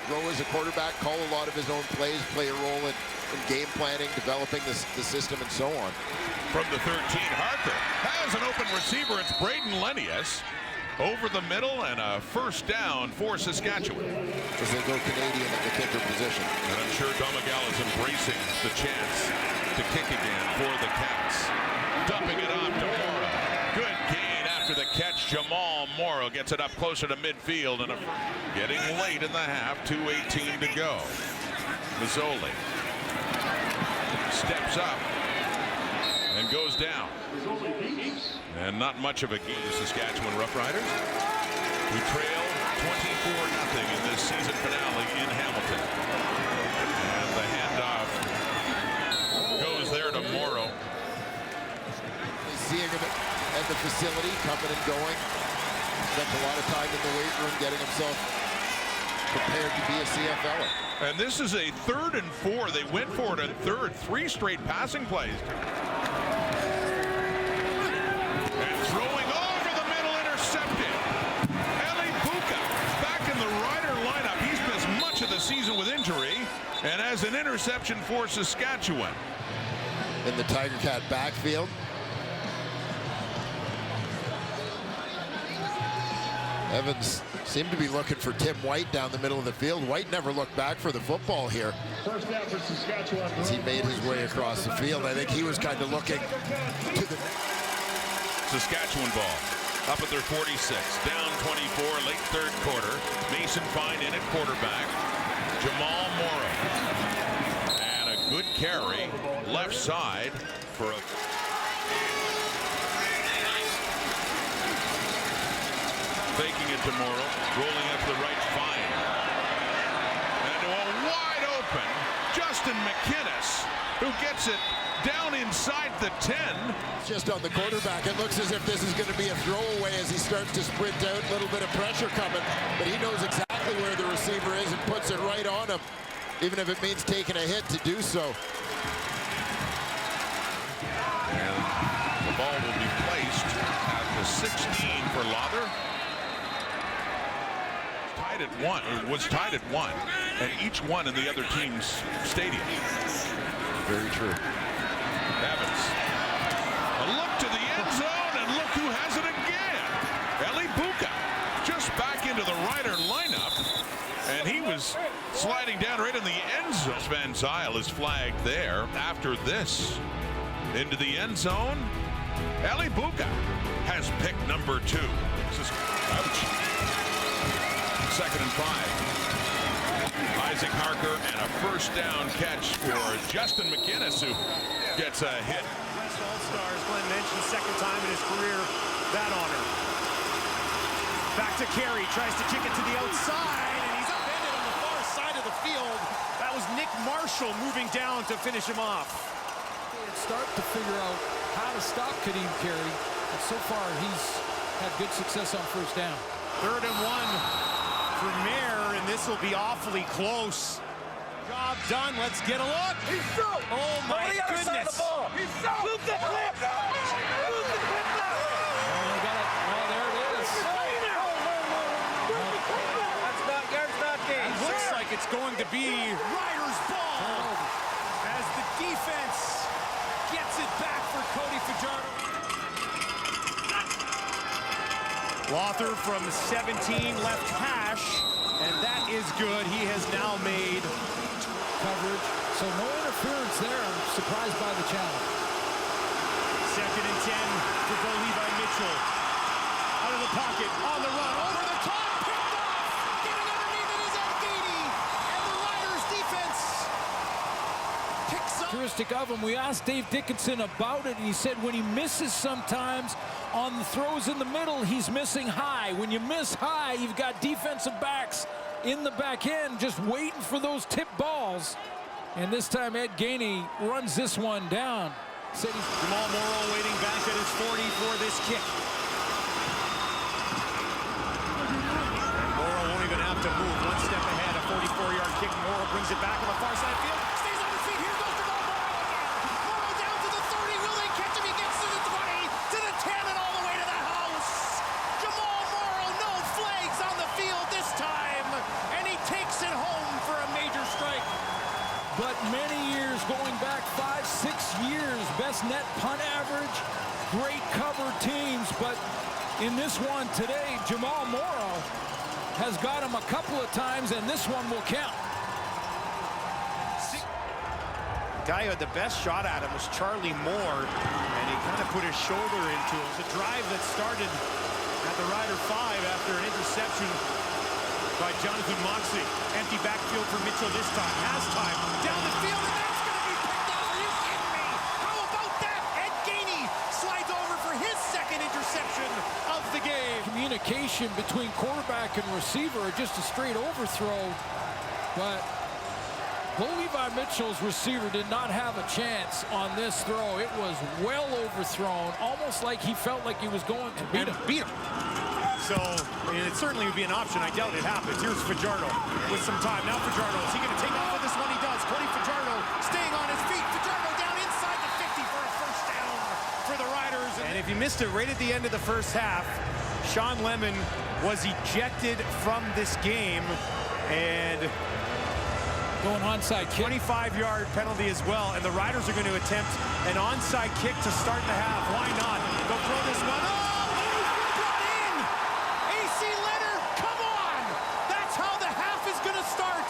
Grow as a quarterback, call a lot of his own plays, play a role in game planning, developing the system, and so on. From the 13, Harker has an open receiver. It's Braden Lenius over the middle, and a first down for Saskatchewan. As they go Canadian at the kicker position. And I'm sure Domagal is embracing the chance to kick again for the Cats. Dumping it off to Morrow. Good gain after the catch. Jamal Morrow gets it up closer to midfield, and getting late in the half. 2:18 to go. Mazzoli steps up and goes down. And not much of a gain to Saskatchewan Roughriders, who trail 24-0 in this season finale in Hamilton. And the handoff goes there to Morrow. Seeing him at the facility, coming and going. Spent a lot of time in the weight room getting himself prepared to be a CFLer. And this is a 3rd and 4. They went for it on 3rd. 3 straight passing plays. And throwing over the middle, intercepted. Eli Buka back in the Rider lineup. He's missed much of the season with injury, and has an interception for Saskatchewan. In the Tiger Cat backfield. Evans seemed to be looking for Tim White down the middle of the field. White never looked back for the football here as he made his way across the field. I think he was kind of looking to the Saskatchewan ball up at their 46, down 24, late 3rd quarter. Mason Fine in at quarterback. Jamal Morrow, and a good carry left side for a faking it to Morrow, rolling up the right, Fine. And to a wide open Justin McInnes, who gets it down inside the 10. Just on the quarterback, it looks as if this is going to be a throwaway as he starts to sprint out. A little bit of pressure coming, but he knows exactly where the receiver is and puts it right on him, even if it means taking a hit to do so. And the ball will be placed at the 16 for Lother. Tied at 1, or was tied at 1, and each one in the other team's stadium. Very true. Evans, a look to the end zone, and look who has it again. Eli Buka just back into the Rider lineup, and he was sliding down right in the end zone. Van Zyl is flagged there after this. Into the end zone, Eli Buka has pick number 2. Ouch. 2nd and 5. Isaac Harker, and a first down catch for Justin McInnes, who gets a hit. West All-Stars, Glenn mentioned, 2nd time in his career that honor. Back to Carey, tries to kick it to the outside, and he's upended on the far side of the field. That was Nick Marshall moving down to finish him off. Start to figure out how to stop Kadeem Carey, and so far he's had good success on first down. 3rd and 1 for Mayer, and this will be awfully close. Job done. Let's get a look. Oh my goodness. Move the clip. Move the clip now. Oh, got it. Oh, there it is. That's not yards, not gain. It looks like it's going to be Rider's ball as the defense gets it back for Cody Fajardo. Lother from 17 left hash, and that is good. He has now made coverage, so no interference there. I'm surprised by the challenge. 2nd and 10 for Bo Levi Mitchell. Out of the pocket, on the run, over the top, picked off. Getting underneath it is Algini, and the Riders defense picks up. Characteristic of him, we asked Dave Dickinson about it, and he said when he misses sometimes on the throws in the middle, he's missing high. When you miss high, you've got defensive backs in the back end just waiting for those tip balls. And this time Ed Gainey runs this one down. Jamal Morrow waiting back at his 40 for this kick. Morrow won't even have to move. One step ahead, a 44-yard kick. Morrow brings it back on the far side field. Stays on his feet. Here goes Jamal Morrow again. Morrow down to the 30. Will they catch him? He gets to the 20, to the 10, and all the way to the house. Jamal Morrow, no flags on the field this but many years, going back 5-6 years, best net punt average, great cover teams, but in this one today, Jamal Morrow has got him a couple of times, and this one will count. The guy who had the best shot at him was Charlie Moore, and he kind of put his shoulder into it. It was a drive that started at the Rider 5 after an interception by Jonathan Moxley. Empty backfield for Mitchell this time. Has time. Down the field, and that's going to be picked off. Are you kidding me? How about that? Ed Gainey slides over for his second interception of the game. Communication between quarterback and receiver, just a straight overthrow, but Levi Mitchell's receiver did not have a chance on this throw. It was well overthrown, almost like he felt like he was going to beat him. So, it certainly would be an option. I doubt it happens. Here's Fajardo with some time. Now Fajardo, is he going to take off with this one? He does. Cody Fajardo staying on his feet. Fajardo down inside the 50 for a first down for the Riders. And if you missed it right at the end of the first half, Sean Lemon was ejected from this game, and going onside kick. 25-yard penalty as well, and the Riders are going to attempt an onside kick to start the half. Why not? They'll throw this one. Oh, brought in! AC Leonard, come on! That's how the half is going to start.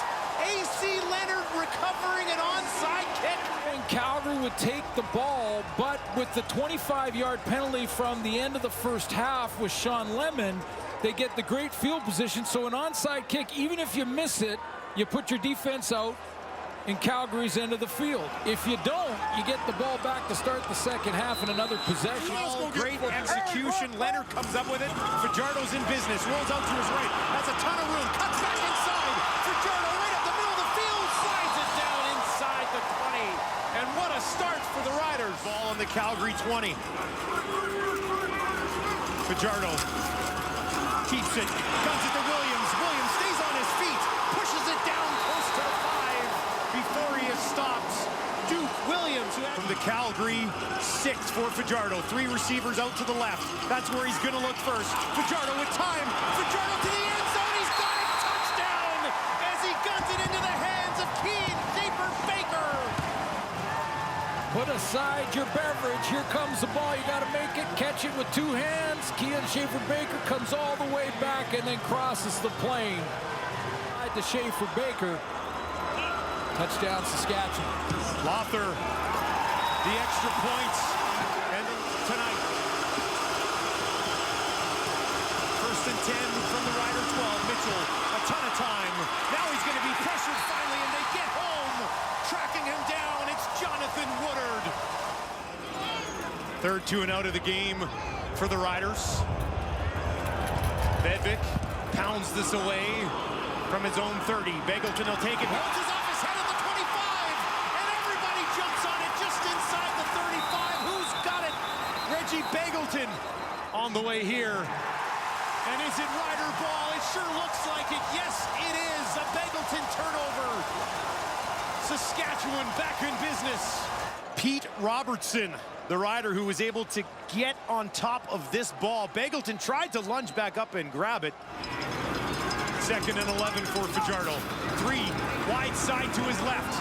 AC Leonard recovering an onside kick. And Calgary would take the ball, but with the 25-yard penalty from the end of the first half with Sean Lemon, they get the great field position. So an onside kick, even if you miss it, you put your defense out in Calgary's end of the field. If you don't, you get the ball back to start the second half in another possession. Great execution. Leonard comes up with it. Fajardo's in business. Rolls out to his right. Has a ton of room. Cuts back inside. Fajardo right up the middle of the field. Slides it down inside the 20. And what a start for the Riders. Ball on the Calgary 20. Fajardo keeps it. Guns it to Williams. Williams stays on his feet. Pushes it down close to the 5 before he is stopped. Duke Williams from the Calgary 6 for Fajardo. 3 receivers out to the left. That's where he's going to look first. Fajardo with time. Fajardo to the end zone. He's got it. Touchdown as he guns it into the hands of Kean Schaefer-Baker. Put aside your beverage. Here comes the ball. You got to make it. Catch it with 2 hands. Kean Schaefer-Baker comes all the way back and then crosses the plane. To Schaefer-Baker. Touchdown, Saskatchewan. Lothar, the extra points, and tonight. 1st and 10 from the Rider 12. Mitchell, a ton of time. Now he's going to be pressured finally, and they get home. Tracking him down, it's Jonathan Woodard. 3rd 2 and out of the game for the Riders. Vedvik pounds this away from his own 30. Begelton will take it. Bounces off his head at the 25. And everybody jumps on it just inside the 35. Who's got it? Reggie Begelton on the way here. And is it Rider ball? It sure looks like it. Yes, it is. A Begelton turnover. Saskatchewan back in business. Pete Robertson, the Rider who was able to get on top of this ball. Begelton tried to lunge back up and grab it. 2nd and 11 for Fajardo. 3 wide side to his left.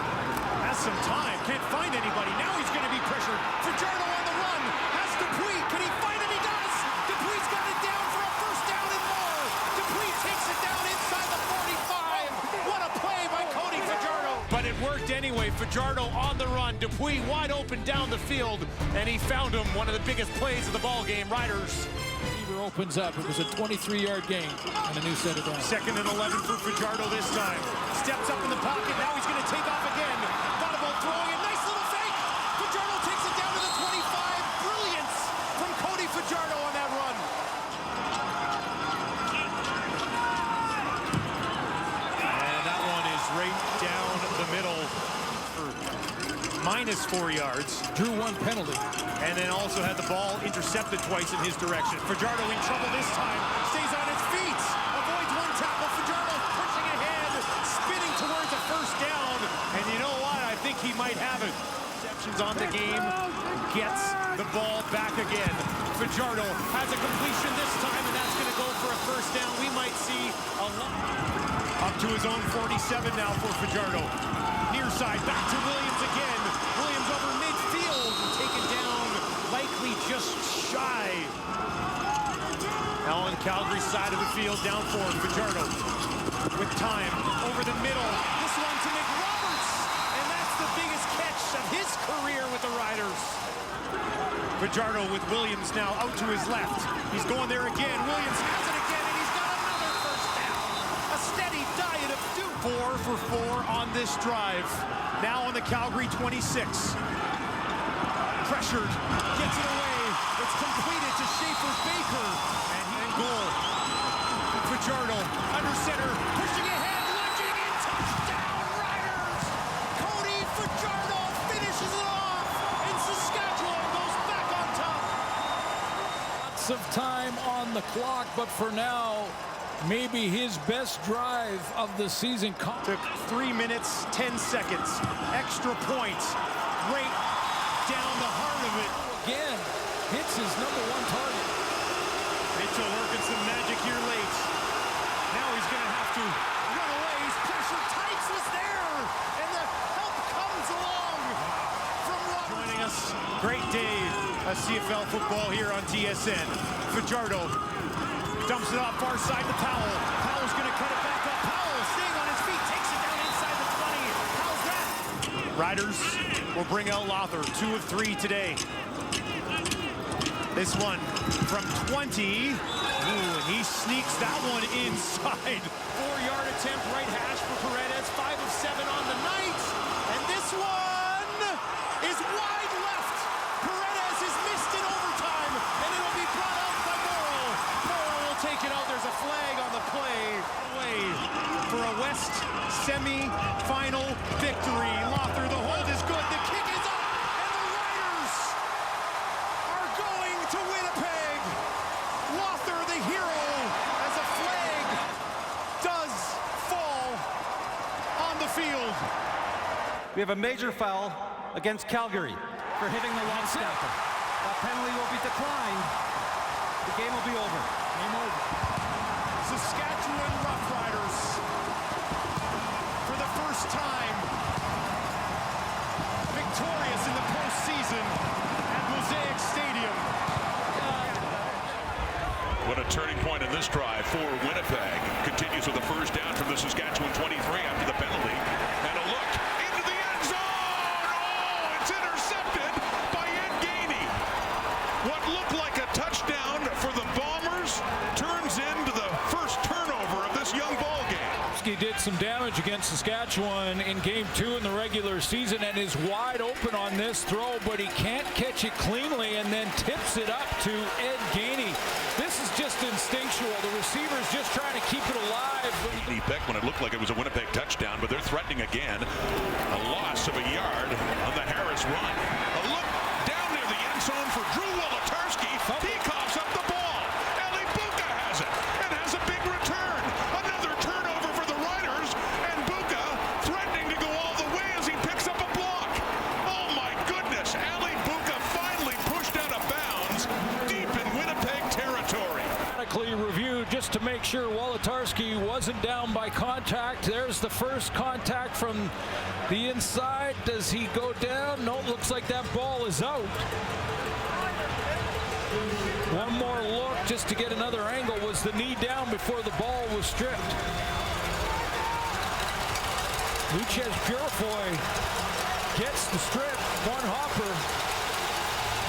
Has some time. Can't find anybody. Now he's going to be pressured. Fajardo on the run. Has Dupuis. Can he find him? He does. Dupuis got it down for a first down and more. Dupuis takes it down inside the 45. What a play by Cody Fajardo. But it worked anyway. Fajardo on the run. Dupuis wide open down the field. And he found him. One of the biggest plays of the ball game. Riders. Opens up. It was a 23-yard gain and a new set of downs. 2nd and 11 for Fajardo this time. Steps up in the pocket. Now he's going to take off again. Thought about throwing a nice little fake. Fajardo takes it down to the 25. Brilliance from Cody Fajardo on that run. And that one is right down the middle for -4 yards. Drew 1 penalty. And then also had the ball intercepted twice in his direction. Fajardo in trouble this time. Stays on his feet. Avoids 1 tackle. Fajardo pushing ahead. Spinning towards a first down. And you know what? I think he might have it. Receptions on the game. Gets the ball back again. Fajardo has a completion this time, and that's going to go for a first down. We might see a lot. Up to his own 47 now for Fajardo. Near side, back to Williams again. Williams over midfield, taken down, likely just shy. Now on Calgary's side of the field, down for Fajardo. With time, over the middle. This one to McRoberts, and that's the biggest catch of his career with the Riders. Fajardo with Williams now out to his left. He's going there again. Williams has it again, and he's got another first down. A steady diet of 4 for 4 on this drive. Now on the Calgary 26. Pressured, gets it away. It's completed to Schaefer-Baker, and he in goal. Fajardo under center, pushing ahead, lunging in, touchdown Riders! Cody Fajardo finishes it off, and Saskatchewan goes back on top. Lots of time on the clock, but for now, maybe his best drive of the season. Took 3 minutes, 10 seconds. Extra point, right down the heart of it. Again, hits his #1 target. Mitchell working some magic here late. Now he's going to have to run away. He's pressured. Tights was there, and the help comes along from Roberts. Joining us, great day of CFL football here on TSN. Fajardo dumps it off far side to Powell. Powell's going to cut it back up. Powell staying on his feet, takes it down inside the 20. How's that? Riders will bring out Lother, 2 of 3 today. This one from 20. Ooh, and he sneaks that one inside. 4-yard attempt, right hash for Paredes. 5 of 7 on the night. And this one is wide left. Paredes is missed in overtime, and it'll be brought out by Morrow. Morrow will take it out. There's a flag on the play. Away for a West semi-final victory. Lother, the hold is good. The kick is up, and the Riders are going to Winnipeg. Lother, the hero, as a flag does fall on the field. We have a major foul against Calgary for hitting the long snapper. That penalty will be declined. The game will be over. Game over. Saskatchewan Roughriders, for the first time, victorious in the postseason at Mosaic Stadium. What a turning point in this drive for Winnipeg. Continues with a first down from the Saskatchewan 23 after the penalty. And a look into the end zone. Oh, it's intercepted by Ed Gainey. What looked like a touchdown for the Bombers turns into the first turnover of this young ball game. He did some damage against Saskatchewan in Game 2 in the regular season and is wide open on this throw, but he can't catch it cleanly and then tips it up to Ed Gainey. This is just instinctual. The receiver's just trying to keep it alive. Beck when it looked like it was a Winnipeg touchdown, but they're threatening again. A loss of a yard on the Harris run. A look down near the end zone for Drew Wolotarski. He coughs up the ball. Eli Buka has it and has a big return. Another turnover for the Riders, and Buka threatening to go all the way as he picks up a block. Oh my goodness, Eli Buka finally pushed out of bounds deep in Winnipeg territory. Reviewed just to make sure Wolotarski wasn't down by contact. There's the first contact from the inside. Does he go down? No, looks like that ball is out. One more look just to get another angle. Was the knee down before the ball was stripped? Rouges Purifoy gets the strip. One hopper.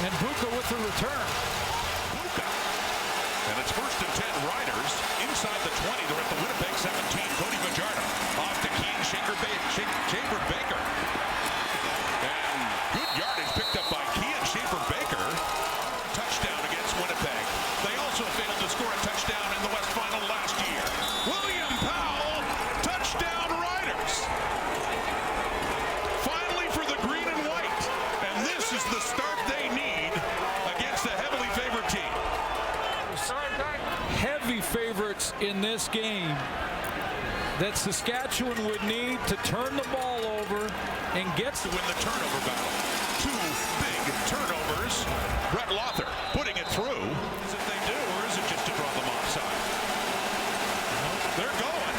And Buka with the return. And it's 1st and 10 Riders inside the 20. They're at the Winnipeg 17. Cody Fajardo off to Keane Schaefer-Baker. And good yardage picked up by Keane Schaefer-Baker. Touchdown against Winnipeg. They also failed to score a touchdown in the West Final last year. William Powell, touchdown Riders. Finally for the green and white. And this is the start they need against a heavily favored team. Heavy favorites in this game that Saskatchewan would need to turn the ball over and get to win the turnover battle. 2 big turnovers. Brett Lother putting it through. Is it they do, or is it just to draw them offside? They're going.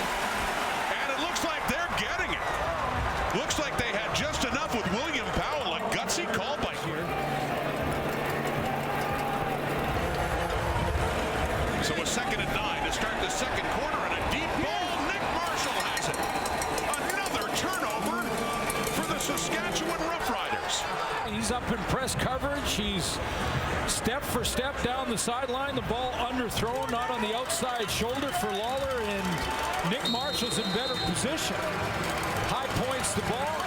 Lawler's up in press coverage. He's step for step down the sideline. The ball underthrown, not on the outside shoulder for Lawler, and Nick Marshall's in better position. High points the ball.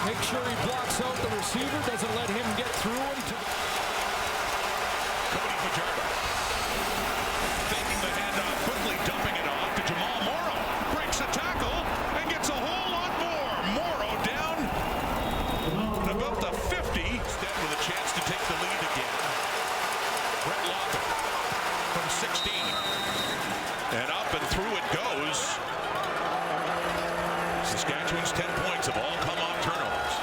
Make sure he blocks out the receiver, doesn't let him get through him. Cody Fajardo faking the handoff, quickly dumping it off to Jamal Morrow. Breaks a tackle and gets a whole lot more. Morrow down at about the 50. Instead with a chance to take the lead again. Brett Locker from 16. And up and through it goes. Saskatchewan's 10 points have all come off turnovers.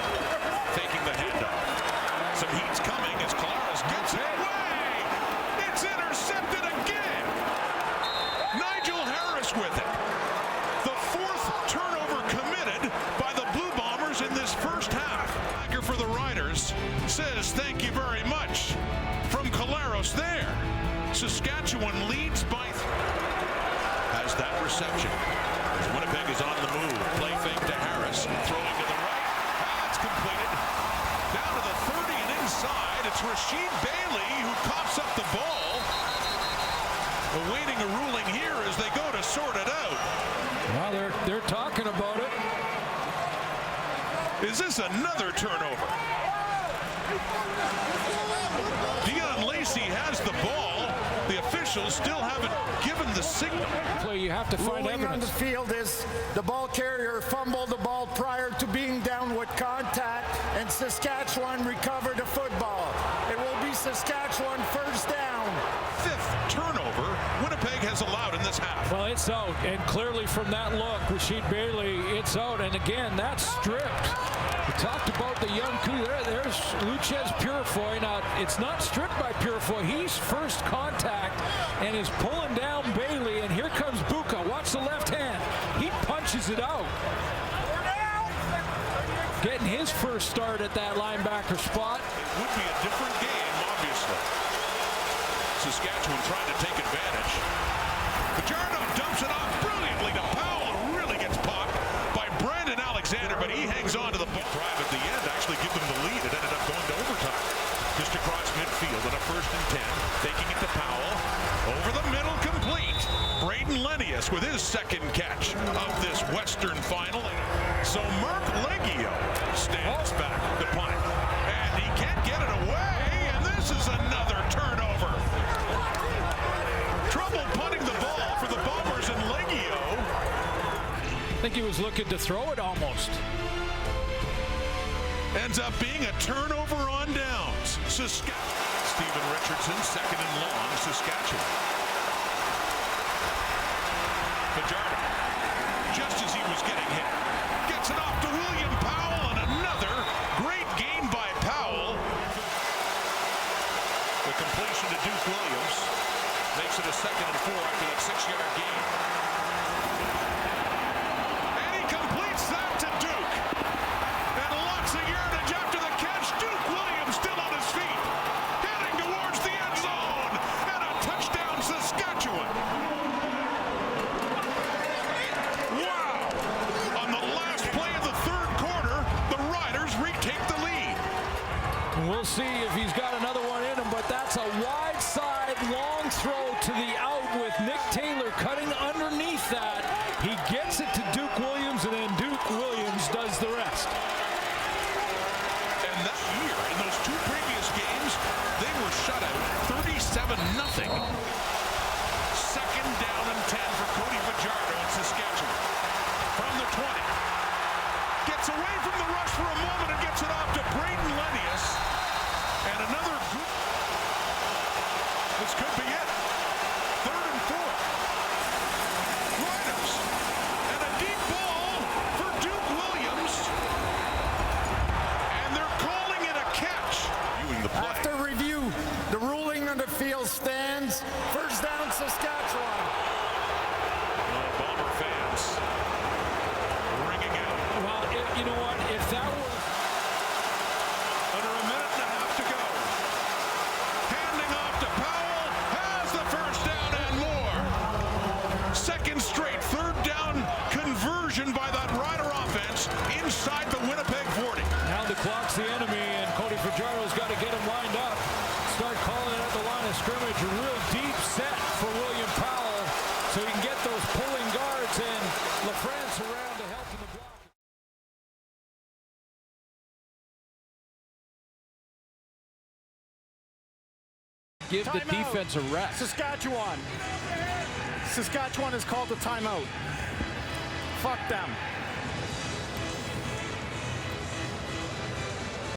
Faking the handoff. Some heat's coming as Claras gets it away. It's intercepted again. Nigel Harris with it. The 4th turnover committed by the Blue Bombers in this first half. For the Riders says thank you very much from Claras there. Saskatchewan leads by has that reception. As Winnipeg is on the move. Play fake to Harris. Throwing to the right. That's completed. Down to the 30 and inside. It's Rasheed Bailey who coughs up the ball. Awaiting a ruling here as they go to sort it out. Well, they're talking about it. Is this another turnover? Dion Lacey has the ball. The officials still haven't given the signal. You have to find Ruling evidence. on the field is the ball carrier fumbled the ball prior to being down with contact, and Saskatchewan recovered the football. It will be Saskatchewan first down. 5th turnover Winnipeg has allowed in this half. Well, it's out, and clearly from that look, Rasheed Bailey, it's out, and again, that's stripped. We talked about the young coup. There's Rouges Purifoy. Now, it's not stripped by Purifoy. He's first contact and is pulling down Bailey, and here comes Buka. Watch the left hand. He punches it out. Getting his first start at that linebacker spot. It would be a different game, obviously. Saskatchewan trying to take advantage. Fajardo dumps it off brilliantly to Powell, who really gets popped by Brandon Alexander, but he hangs on to the ball. Drive at the end, actually give them the lead. It ended up going to overtime. Just across midfield on a 1st and 10, taking it to Powell. Over the middle, complete. Braden Lenius with his 2nd catch of this Western final. So Mark Leggio stands back to punt, and he can't get it away, and this is another turnover. Trouble punting the ball for the Bombers and Leggio. I think he was looking to throw it almost. Ends up being a turnover on downs. Stephen Richardson, 2nd and long, Saskatchewan. Fajardo, just as he was getting hit, gets it off to William Powell, and another great game by Powell. The completion to Duke Williams makes it a 2nd and 4 after that 6-yard gain. And he completes that to Duke. And lots of yardage after the catch. Duke Williams still on his feet, heading towards the end zone, and a touchdown Saskatchewan. Wow! On the last play of the 3rd quarter, the Riders retake the lead. We'll see if he's got another one in him, but that's a wide side long throw to the out with Nick Taylor cutting underneath that. He gets it to Duke Williams, and then Duke Williams does the rest. And that year, in those 2 previous games, they were shut out 37-0. 2nd down and 10 for Cody Fajardo in Saskatchewan. From the 20. Gets away from the rush for a moment and gets it off to Braden Lenius. And another good. This could be it. 3rd and 4. Riders. And a deep ball for Duke Williams. And they're calling it a catch. Viewing the play. After review, the ruling on the field stands. First down, Saskatchewan. Bomber fans ringing out. Well, you know what? If that were under a minute and a half to go, handing off to Powell, has the first down and more. 2nd straight 3rd down conversion by that Rider offense inside the Winnipeg 40. now the clock's the enemy, and Cody give the defense a rest. Saskatchewan has called a timeout. Fuck them.